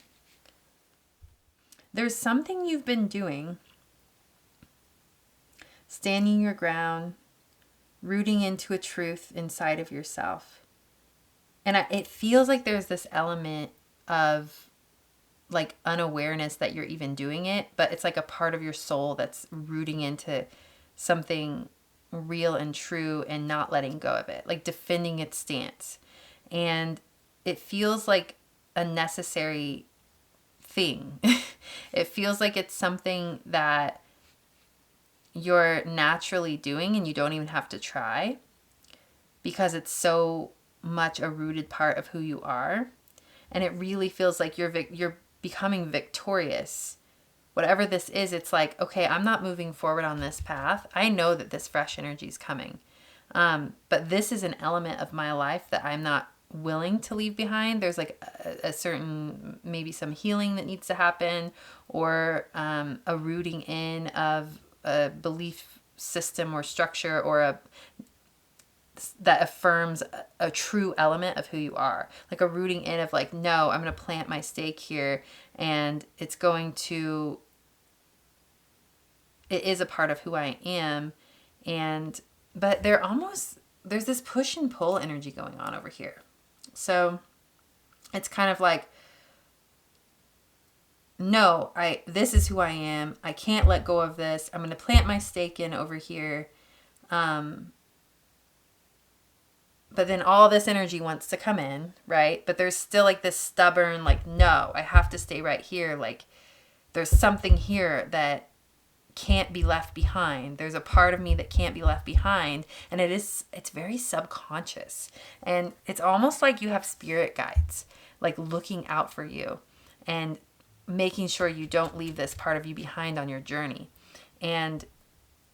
There's something you've been doing, standing your ground, rooting into a truth inside of yourself. And it feels like there's this element of like unawareness that you're even doing it, but it's like a part of your soul that's rooting into something real and true and not letting go of it, like defending its stance. And it feels like a necessary thing. It feels like it's something that you're naturally doing and you don't even have to try, because it's so much a rooted part of who you are. And it really feels like you're becoming victorious. Whatever this is, it's like, okay, I'm not moving forward on this path. I know that this fresh energy is coming. But this is an element of my life that I'm not willing to leave behind. There's like a certain, maybe some healing that needs to happen, or a rooting in of a belief system or structure, or that affirms a true element of who you are. Like a rooting in of like, no, I'm going to plant my stake here, and it is a part of who I am. But there's this push and pull energy going on over here. So it's kind of like, no, this is who I am. I can't let go of this. I'm going to plant my stake in over here. But then all this energy wants to come in, right? But there's still like this stubborn, like, no, I have to stay right here. Like there's something here that can't be left behind. There's a part of me that can't be left behind. And it's very subconscious. And it's almost like you have spirit guides, like looking out for you and making sure you don't leave this part of you behind on your journey. And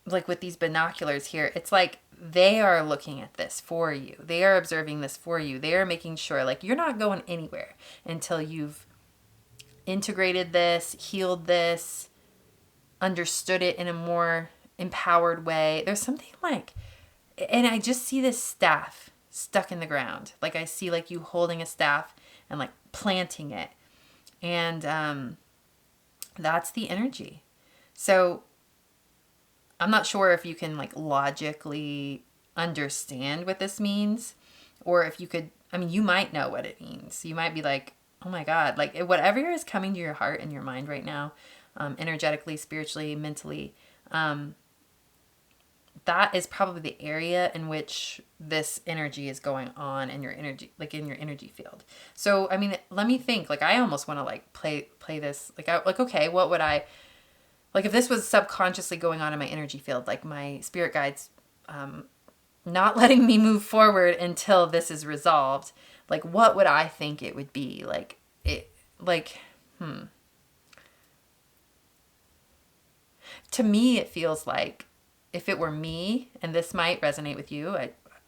like with these binoculars here, it's like they are looking at this for you. They are observing this for you. They are making sure like you're not going anywhere until you've integrated this, healed this, understood it in a more empowered way. There's something like, and I just see this staff stuck in the ground. Like I see like you holding a staff and like planting it. And that's the energy. So I'm not sure if you can like logically understand what this means, or if you could, I mean, you might know what it means. You might be like, oh my God, like whatever is coming to your heart and your mind right now, energetically, spiritually, mentally, that is probably the area in which this energy is going on in your energy, like in your energy field. So, I mean, let me think, like, I almost want to like play this, like, okay, what would I, like if this was subconsciously going on in my energy field, like my spirit guides, not letting me move forward until this is resolved, like what would I think it would be? Like it, like, to me, it feels like if it were me, and this might resonate with you,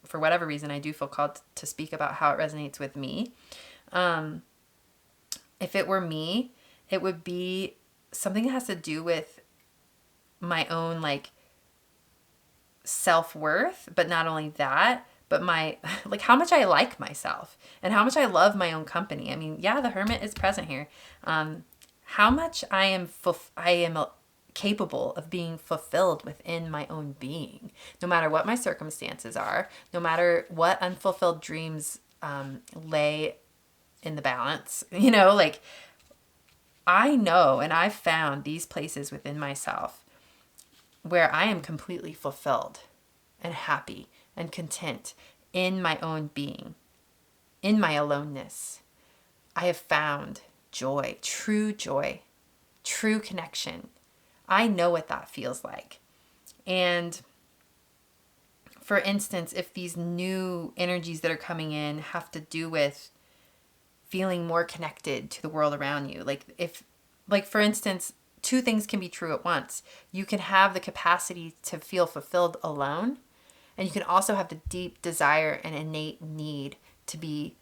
for whatever reason, I do feel called to speak about how it resonates with me. If it were me, it would be something that has to do with my own like self-worth, but not only that, but my like how much I like myself and how much I love my own company. I mean, yeah, the Hermit is present here. How much I am capable of being fulfilled within my own being, no matter what my circumstances are, no matter what unfulfilled dreams lay in the balance. You know, like I know, and I've found these places within myself where I am completely fulfilled and happy and content in my own being, in my aloneness. I have found joy, true connection. I know what that feels like. And for instance, if these new energies that are coming in have to do with feeling more connected to the world around you, like for instance, two things can be true at once. You can have the capacity to feel fulfilled alone, and you can also have the deep desire and innate need to be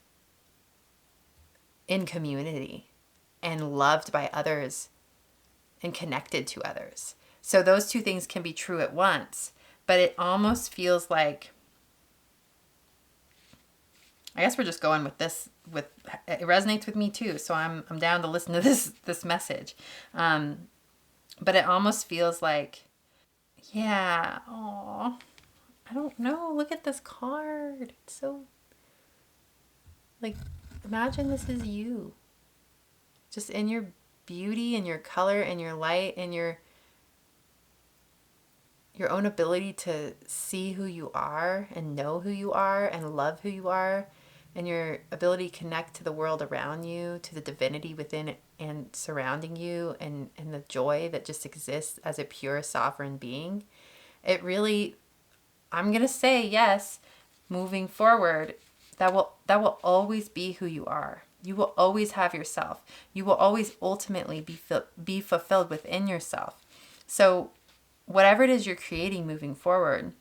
in community and loved by others and connected to others. So those two things can be true at once, but it almost feels like, I guess we're just going with this, it resonates with me too. So I'm down to listen to this message. But it almost feels like, yeah, oh, I don't know. Look at this card. It's so, like, imagine this is you. Just in your beauty and your color and your light and your own ability to see who you are and know who you are and love who you are, and your ability to connect to the world around you, to the divinity within it and surrounding you, and the joy that just exists as a pure sovereign being. It really, I'm going to say yes, moving forward, that will always be who you are. You will always have yourself. You will always ultimately be fulfilled within yourself. So whatever it is you're creating moving forward,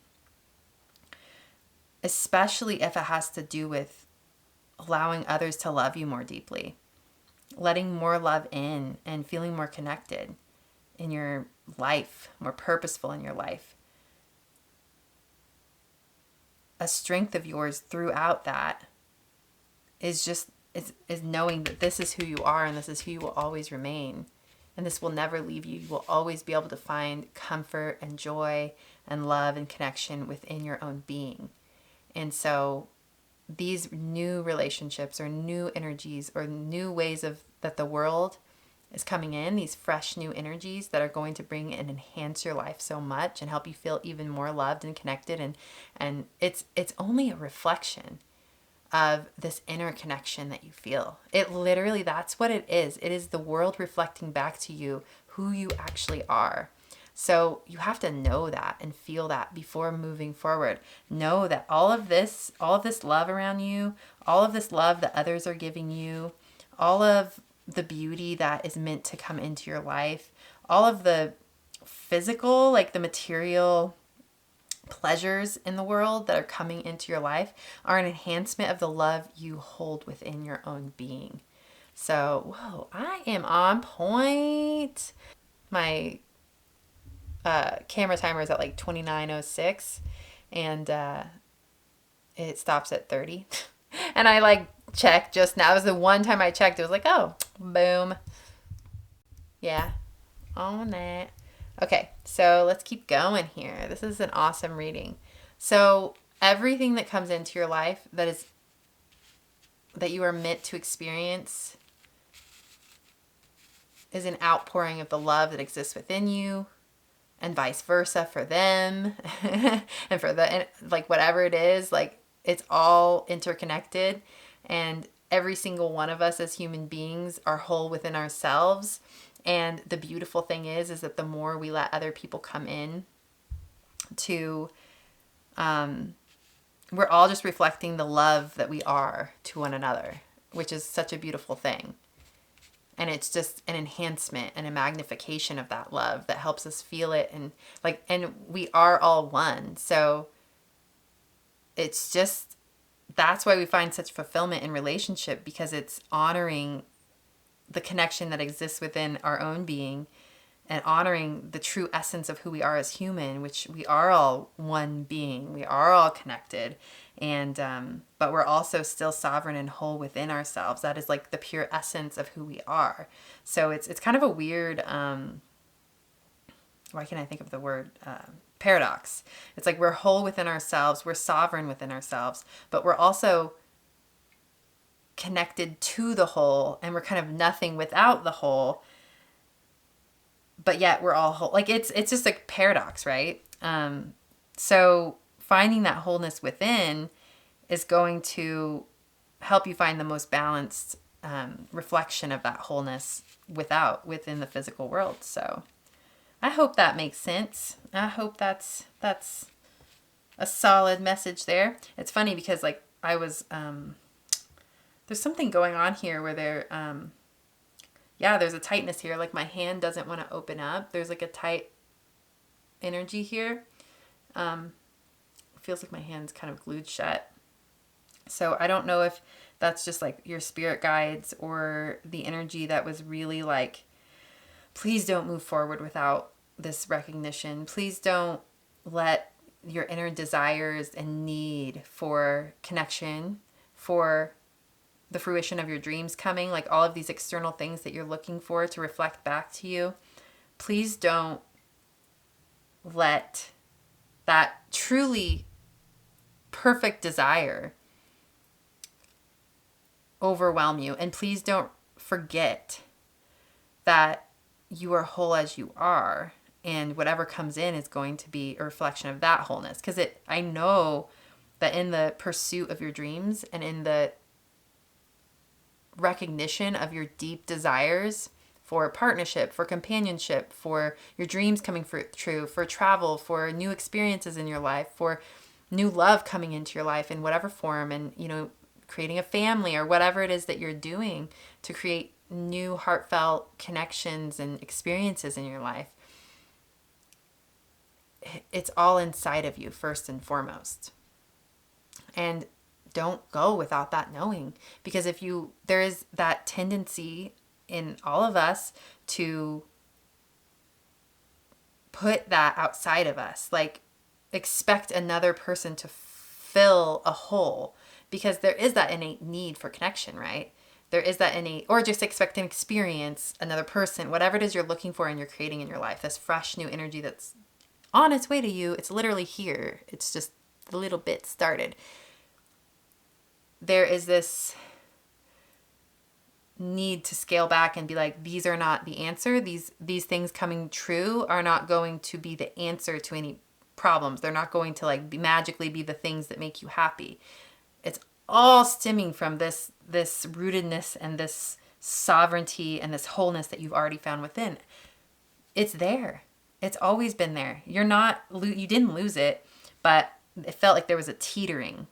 especially if it has to do with allowing others to love you more deeply, letting more love in and feeling more connected in your life, more purposeful in your life. A strength of yours throughout that is just is knowing that this is who you are and this is who you will always remain. And this will never leave you. You will always be able to find comfort and joy and love and connection within your own being. And so these new relationships or new energies or new ways of that the world is coming in, these fresh new energies that are going to bring and enhance your life so much and help you feel even more loved and connected, and it's only a reflection of this inner connection that you feel. It literally, that's what it is. It is the world reflecting back to you who you actually are. So you have to know that and feel that before moving forward. Know that all of this love around you, all of this love that others are giving you, all of the beauty that is meant to come into your life, all of the physical, like the material pleasures in the world that are coming into your life, are an enhancement of the love you hold within your own being. So, whoa, I am on point. My camera timer is at like 29:06, and it stops at 30. And I like check just now. It was the one time I checked. It was like, oh, boom. Yeah, on that. Okay, so let's keep going here. This is an awesome reading. So everything that comes into your life that you are meant to experience is an outpouring of the love that exists within you, and vice versa for them, and for like whatever it is, like it's all interconnected, and every single one of us as human beings are whole within ourselves. And the beautiful thing is that the more we let other people come in to, we're all just reflecting the love that we are to one another, which is such a beautiful thing. And it's just an enhancement and a magnification of that love that helps us feel it. And we are all one. So it's just, that's why we find such fulfillment in relationship, because it's honoring the connection that exists within our own being and honoring the true essence of who we are as human, which we are all one being. We are all connected. And but we're also still sovereign and whole within ourselves. That is like the pure essence of who we are. So it's kind of a weird, why can't I think of the word, paradox. It's like we're whole within ourselves, we're sovereign within ourselves, but we're also connected to the whole, and we're kind of nothing without the whole, but yet we're all whole. Like it's just like paradox, right? So finding that wholeness within is going to help you find the most balanced reflection of that wholeness within the physical world. So I hope that makes sense. I hope that's a solid message there. It's funny because like I was there's something going on here where there's a tightness here. Like my hand doesn't want to open up. There's like a tight energy here. It feels like my hand's kind of glued shut. So I don't know if that's just like your spirit guides or the energy that was really like, please don't move forward without this recognition. Please don't let your inner desires and need for connection, for the fruition of your dreams coming, like all of these external things that you're looking for to reflect back to you, please don't let that truly perfect desire overwhelm you. And please don't forget that you are whole as you are, and whatever comes in is going to be a reflection of that wholeness. Because I know that in the pursuit of your dreams and in the recognition of your deep desires for partnership, for companionship, for your dreams coming true, for travel, for new experiences in your life, for new love coming into your life in whatever form, and creating a family or whatever it is that you're doing to create new heartfelt connections and experiences in your life. It's all inside of you first and foremost. And don't go without that knowing, because there is that tendency in all of us to put that outside of us, like expect another person to fill a hole, because there is that innate need for connection, right? There is that innate, or just expect an experience, another person, whatever it is you're looking for and you're creating in your life, this fresh new energy that's on its way to you. It's literally here. It's just a little bit started. There is this need to scale back and be like, these are not the answer. These things coming true are not going to be the answer to any problems. They're not going to like magically be the things that make you happy. It's all stemming from this rootedness and this sovereignty and this wholeness that you've already found within. It's there. It's always been there. You didn't lose it, but it felt like there was a teetering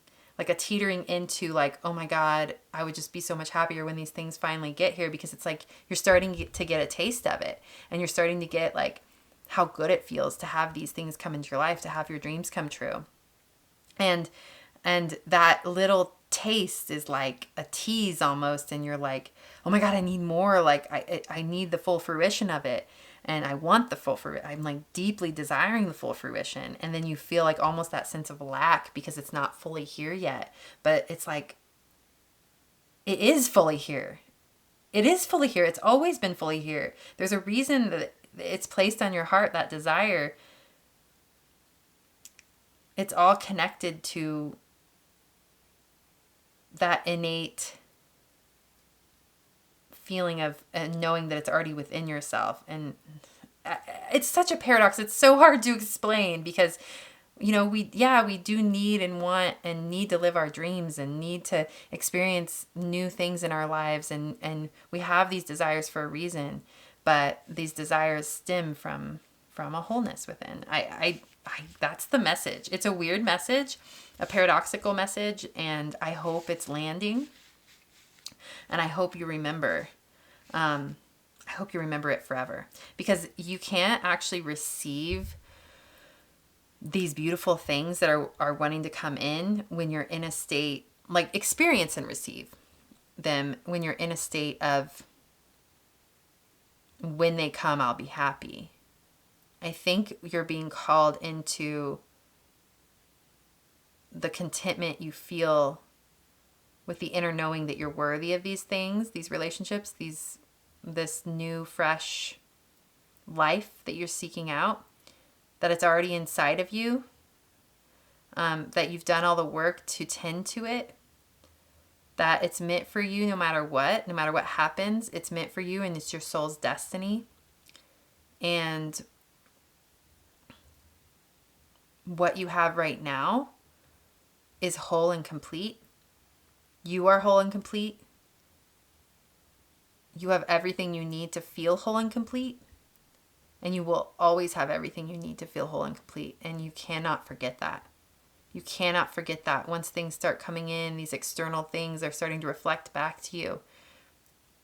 into like, oh my God, I would just be so much happier when these things finally get here, because it's like you're starting to get a taste of it, and you're starting to get like how good it feels to have these things come into your life, to have your dreams come true. And that little taste is like a tease almost, and you're like, oh my God, I need more. Like I need the full fruition of it. And I want the full fruition. I'm like deeply desiring the full fruition. And then you feel like almost that sense of lack because it's not fully here yet. But it's like, it is fully here. It is fully here. It's always been fully here. There's a reason that it's placed on your heart, that desire. It's all connected to that innate feeling of knowing that it's already within yourself. And it's such a paradox. It's so hard to explain because, we do need and want and need to live our dreams and need to experience new things in our lives. And we have these desires for a reason, but these desires stem from a wholeness within. I that's the message. It's a weird message, a paradoxical message, and I hope it's landing. And I hope you remember. I hope you remember it forever, because you can't actually receive these beautiful things that are wanting to come in when you're in a state, like experience and receive them when you're in a state of, when they come, I'll be happy. I think you're being called into the contentment you feel with the inner knowing that you're worthy of these things, these relationships, this new, fresh life that you're seeking out, that it's already inside of you, that you've done all the work to tend to it, that it's meant for you no matter what happens, it's meant for you and it's your soul's destiny. And what you have right now is whole and complete. You are whole and complete. You have everything you need to feel whole and complete. And you will always have everything you need to feel whole and complete. And you cannot forget that. You cannot forget that. Once things start coming in, these external things are starting to reflect back to you.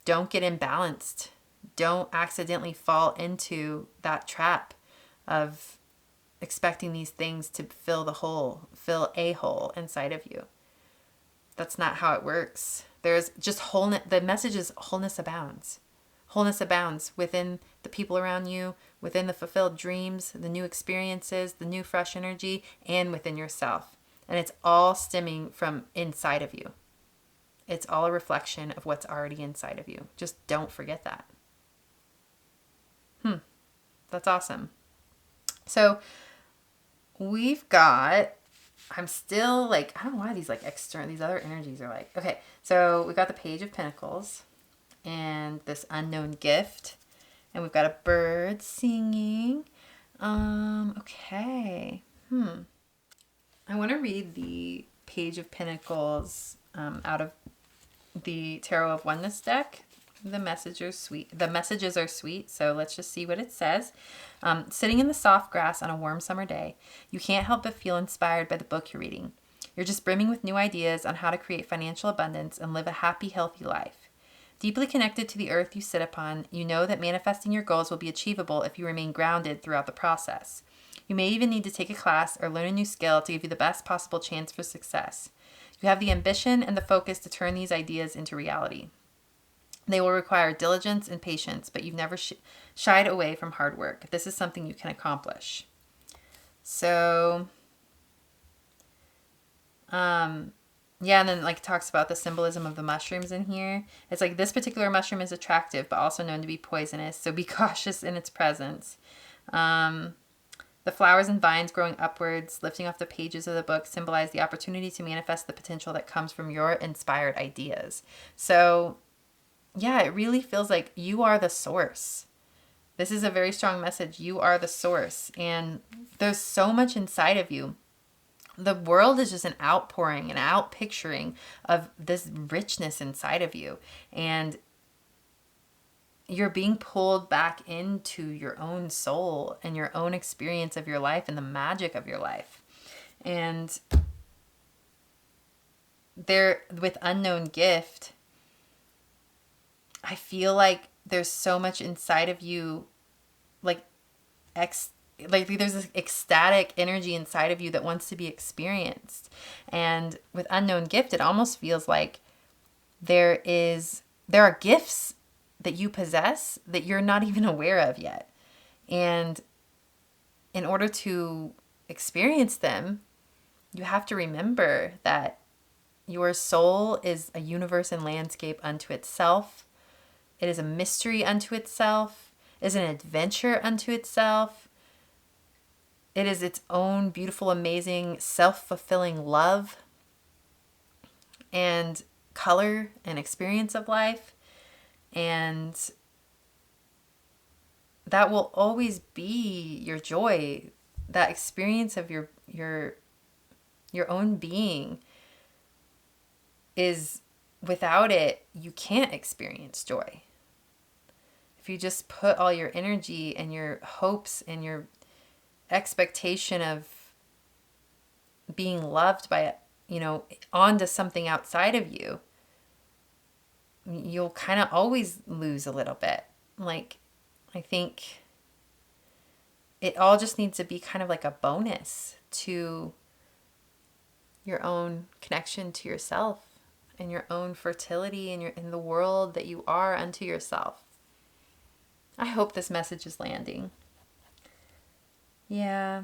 Don't get imbalanced. Don't accidentally fall into that trap of expecting these things to fill a hole inside of you. That's not how it works. There's just wholeness. The message is wholeness abounds. Wholeness abounds within the people around you, within the fulfilled dreams, the new experiences, the new fresh energy, and within yourself. And it's all stemming from inside of you. It's all a reflection of what's already inside of you. Just don't forget that. That's awesome. So we've got, I'm still like, I don't know why these other energies are like, okay. So we've got the Page of Pentacles and this unknown gift, and we've got a bird singing. Okay. I want to read the Page of Pentacles out of the Tarot of Oneness deck. The messages are sweet, so let's just see what it says. Sitting in the soft grass on a warm summer day, you can't help but feel inspired by the book you're reading. You're just brimming with new ideas on how to create financial abundance and live a happy, healthy life. Deeply connected to the earth you sit upon, you know that manifesting your goals will be achievable if you remain grounded throughout the process. You may even need to take a class or learn a new skill to give you the best possible chance for success. You have the ambition and the focus to turn these ideas into reality. They will require diligence and patience, but you've never shied away from hard work. This is something you can accomplish. So, and then it talks about the symbolism of the mushrooms in here. It's like this particular mushroom is attractive, but also known to be poisonous, so be cautious in its presence. The flowers and vines growing upwards, lifting off the pages of the book, symbolize the opportunity to manifest the potential that comes from your inspired ideas. So, yeah, it really feels like you are the source. This is a very strong message. You are the source, and there's so much inside of you. The world is just an outpouring, an outpicturing of this richness inside of you. And you're being pulled back into your own soul and your own experience of your life and the magic of your life. And there, with Unknown Gift, I feel like there's so much inside of you, there's this ecstatic energy inside of you that wants to be experienced. And with Unknown Gift, it almost feels like there are gifts that you possess that you're not even aware of yet. And in order to experience them, you have to remember that Your soul is a universe and landscape unto itself. It is a mystery unto itself. It is an adventure unto itself. It is its own beautiful, amazing, self-fulfilling love and color and experience of life. And that will always be your joy, that experience of your own being is, without it, you can't experience joy. If you just put all your energy and your hopes and your expectation of being loved by, onto something outside of you, you'll kind of always lose a little bit. Like, I think it all just needs to be kind of like a bonus to your own connection to yourself and your own fertility and in the world that you are unto yourself. I hope this message is landing. Yeah,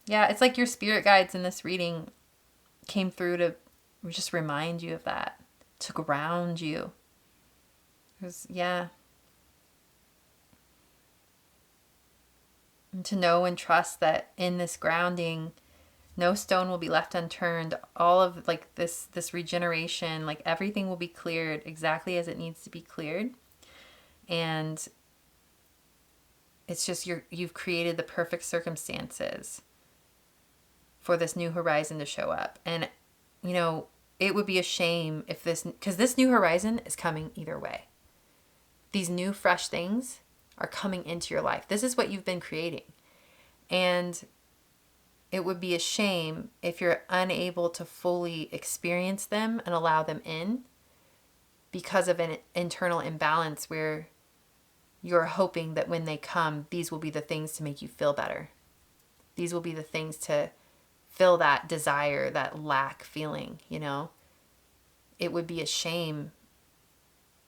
it's like your spirit guides in this reading came through to just remind you of that, to ground you. And to know and trust that in this grounding, no stone will be left unturned. All of like this regeneration, like everything will be cleared exactly as it needs to be cleared. And it's just you've created the perfect circumstances for this new horizon to show up. And, it would be a shame if because this new horizon is coming either way. These new fresh things are coming into your life. This is what you've been creating. And it would be a shame if you're unable to fully experience them and allow them in because of an internal imbalance where you're hoping that when they come, these will be the things to make you feel better. These will be the things to fill that desire, that lack feeling, It would be a shame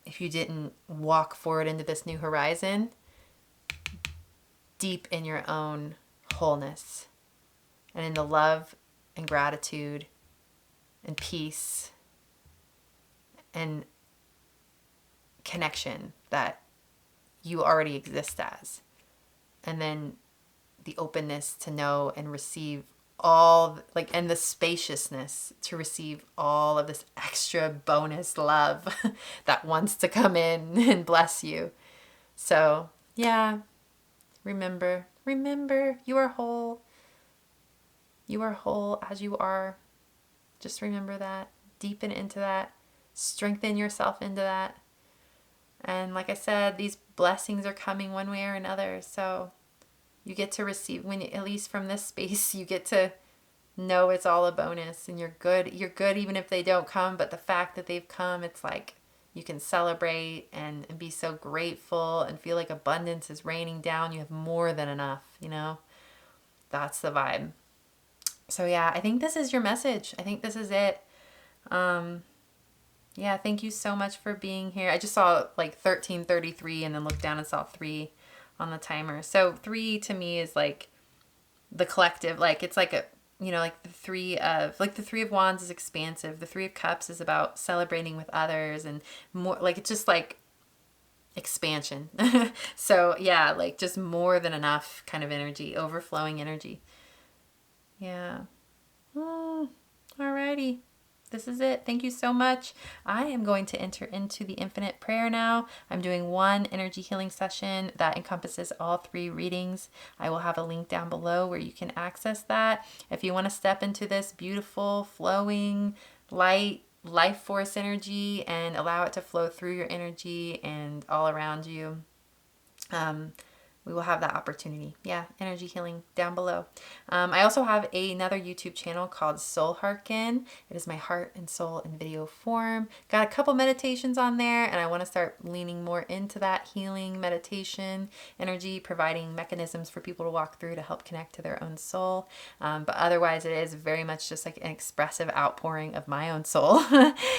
if you didn't walk forward into this new horizon deep in your own wholeness and in the love and gratitude and peace and connection that you already exist as. And then the openness to know and receive and the spaciousness to receive all of this extra bonus love that wants to come in and bless you. So, remember, you are whole. You are whole as you are. Just remember that. Deepen into that. Strengthen yourself into that. And like I said, these blessings are coming one way or another. So you get to receive, at least from this space, you get to know it's all a bonus and you're good. You're good even if they don't come. But the fact that they've come, it's like you can celebrate and be so grateful and feel like abundance is raining down. You have more than enough, That's the vibe. So I think this is your message. I think this is it. Thank you so much for being here. I just saw like 13:33 and then looked down and saw 3 on the timer. So 3 to me is like the collective, like it's like like the 3 of Wands is expansive. The 3 of Cups is about celebrating with others and more, like it's just like expansion. So like just more than enough kind of energy, overflowing energy. Alrighty. This is it. Thank you so much. I am going to enter into the infinite prayer now. I'm doing one energy healing session that encompasses all 3 readings. I will have a link down below where you can access that. If you want to step into this beautiful, flowing, light, life force energy and allow it to flow through your energy and all around you, we will have that opportunity. Energy healing down below. I also have another YouTube channel called Soul Hearken. It is my heart and soul in video form. Got a couple meditations on there, and I want to start leaning more into that healing meditation energy, providing mechanisms for people to walk through to help connect to their own soul. But otherwise, it is very much just like an expressive outpouring of my own soul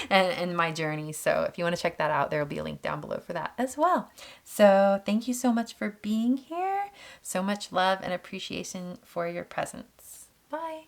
and my journey. So if you want to check that out, there will be a link down below for that as well. So thank you so much for being here. So much love and appreciation for your presence. Bye.